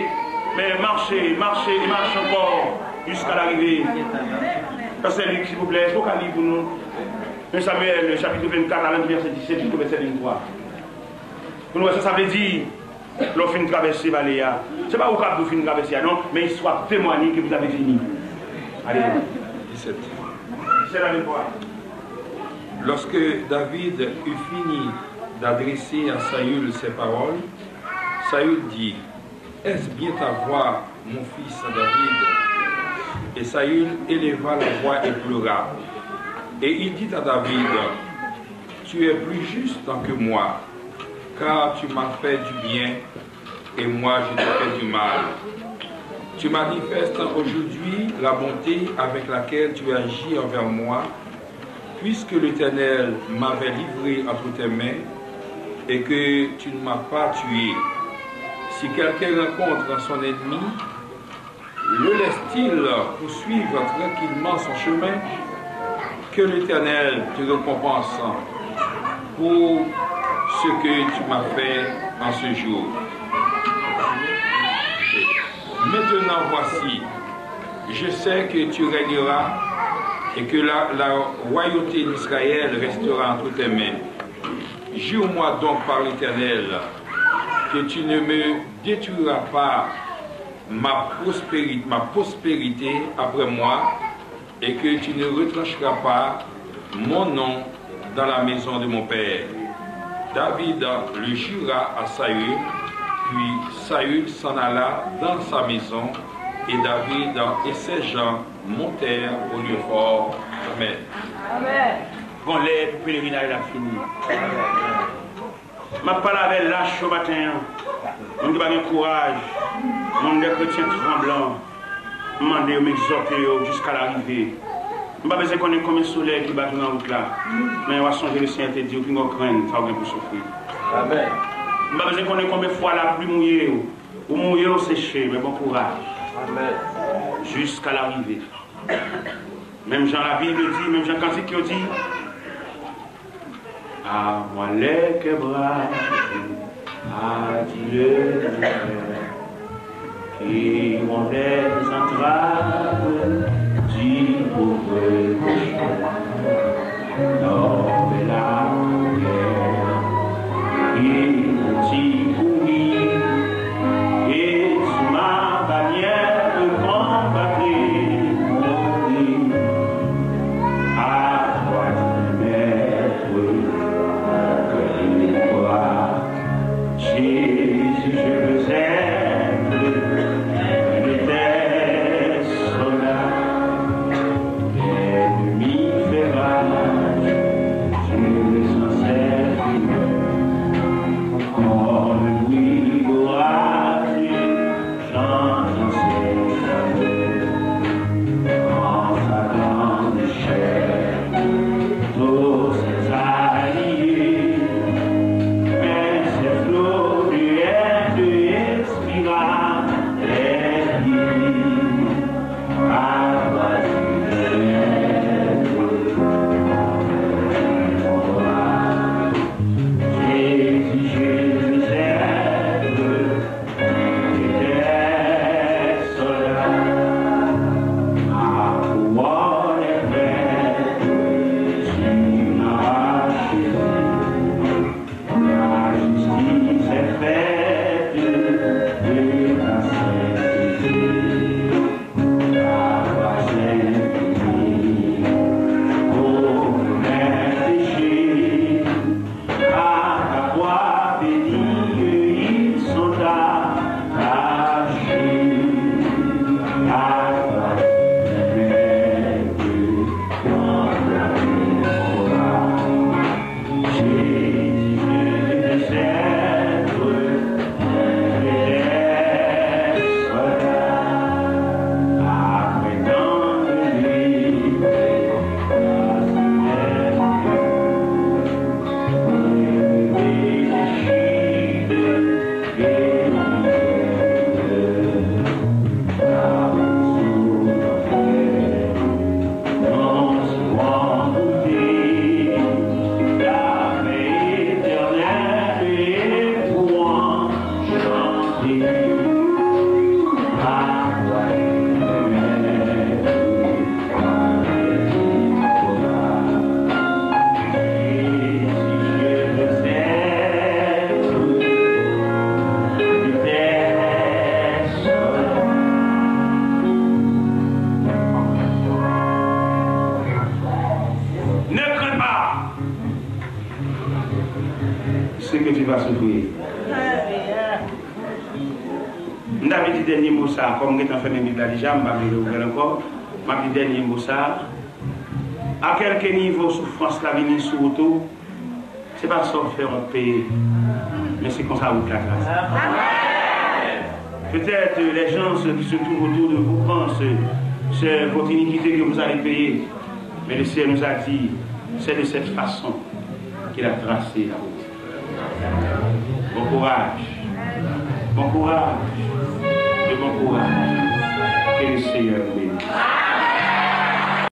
Mais marchez, marchez et marchez encore jusqu'à l'arrivée. C'est lui, s'il vous plaît, il faut qu'on livre pour nous. 1 Samuel, le chapitre 24, à verset 17 jusqu'au verset 23. Pour nous, ça veut dire, l'on fait une traversée, Valéa. Ce n'est pas au cas où vous finissez une traversée, non, mais il soit témoigné que vous avez fini. Allez. 17. C'est la même fois. Lorsque David eut fini d'adresser à Saül ces paroles, Saül dit, « Est-ce bien ta voix, mon fils David ?» Et Saül éleva la voix et pleura. Et il dit à David, « Tu es plus juste que moi, car tu m'as fait du bien et moi je t'ai fait du mal. Tu manifestes aujourd'hui la bonté avec laquelle tu agis envers moi, puisque l'Éternel m'avait livré entre tes mains et que tu ne m'as pas tué. Si quelqu'un rencontre son ennemi, le laisse-t-il poursuivre tranquillement son chemin? Que l'Éternel te récompense pour ce que tu m'as fait en ce jour. Maintenant voici, je sais que tu régneras et que la royauté d'Israël restera entre tes mains. Jure-moi donc par l'Éternel que tu ne me détruiras pas ma prospérité après moi et que tu ne retrancheras pas mon nom dans la maison de mon père. David le jura à Saül, puis Saül s'en alla dans sa maison et David et ses gens montèrent au lieu fort. Amen. Amen. Bon, les pèlerinages a fini. Je parle avec lâche ce matin. Je n'ai pas de courage. Je suis des chrétiens tremblants. Je demande de m'exhorter jusqu'à l'arrivée. Je n'ai pas besoin de connaître combien de soleil qui bat dans la route là. Mais on va changer le Seigneur te dire qu'il y a crainte, ça va pour souffrir. Amen. Je n'ai pas besoin de connaître combien de fois la pluie mouillée. Ou mouillée ou séchée, mais bon courage. Amen. Jusqu'à l'arrivée. Même Jean la Bible dit, même Jean Cantique dit, à moi les quebrages, à Dieu qui ont des entraves du pauvre pécheur. L'homme et la guerre, qui t'y pourrit, et sous ma bannière combattrez mourir. À toi du maître, que toi, Jésus, je vous aime, je t'aime. Jésus va s'ouvrir. Je vais dire dernier mot ça, comme je suis fait mes Bibles déjà, je vais ouvrir encore. Je vais dire dernier mot ça. À quel niveau souffrance la venir sur tout, ce n'est pas ça faire un pays, mais c'est comme ça vous la grâce. Peut-être les gens qui se trouvent autour de vous pensent c'est votre iniquité que vous allez payer. Mais le Seigneur nous a dit, c'est de cette façon qu'il a tracé la route. Bon courage. Bon courage.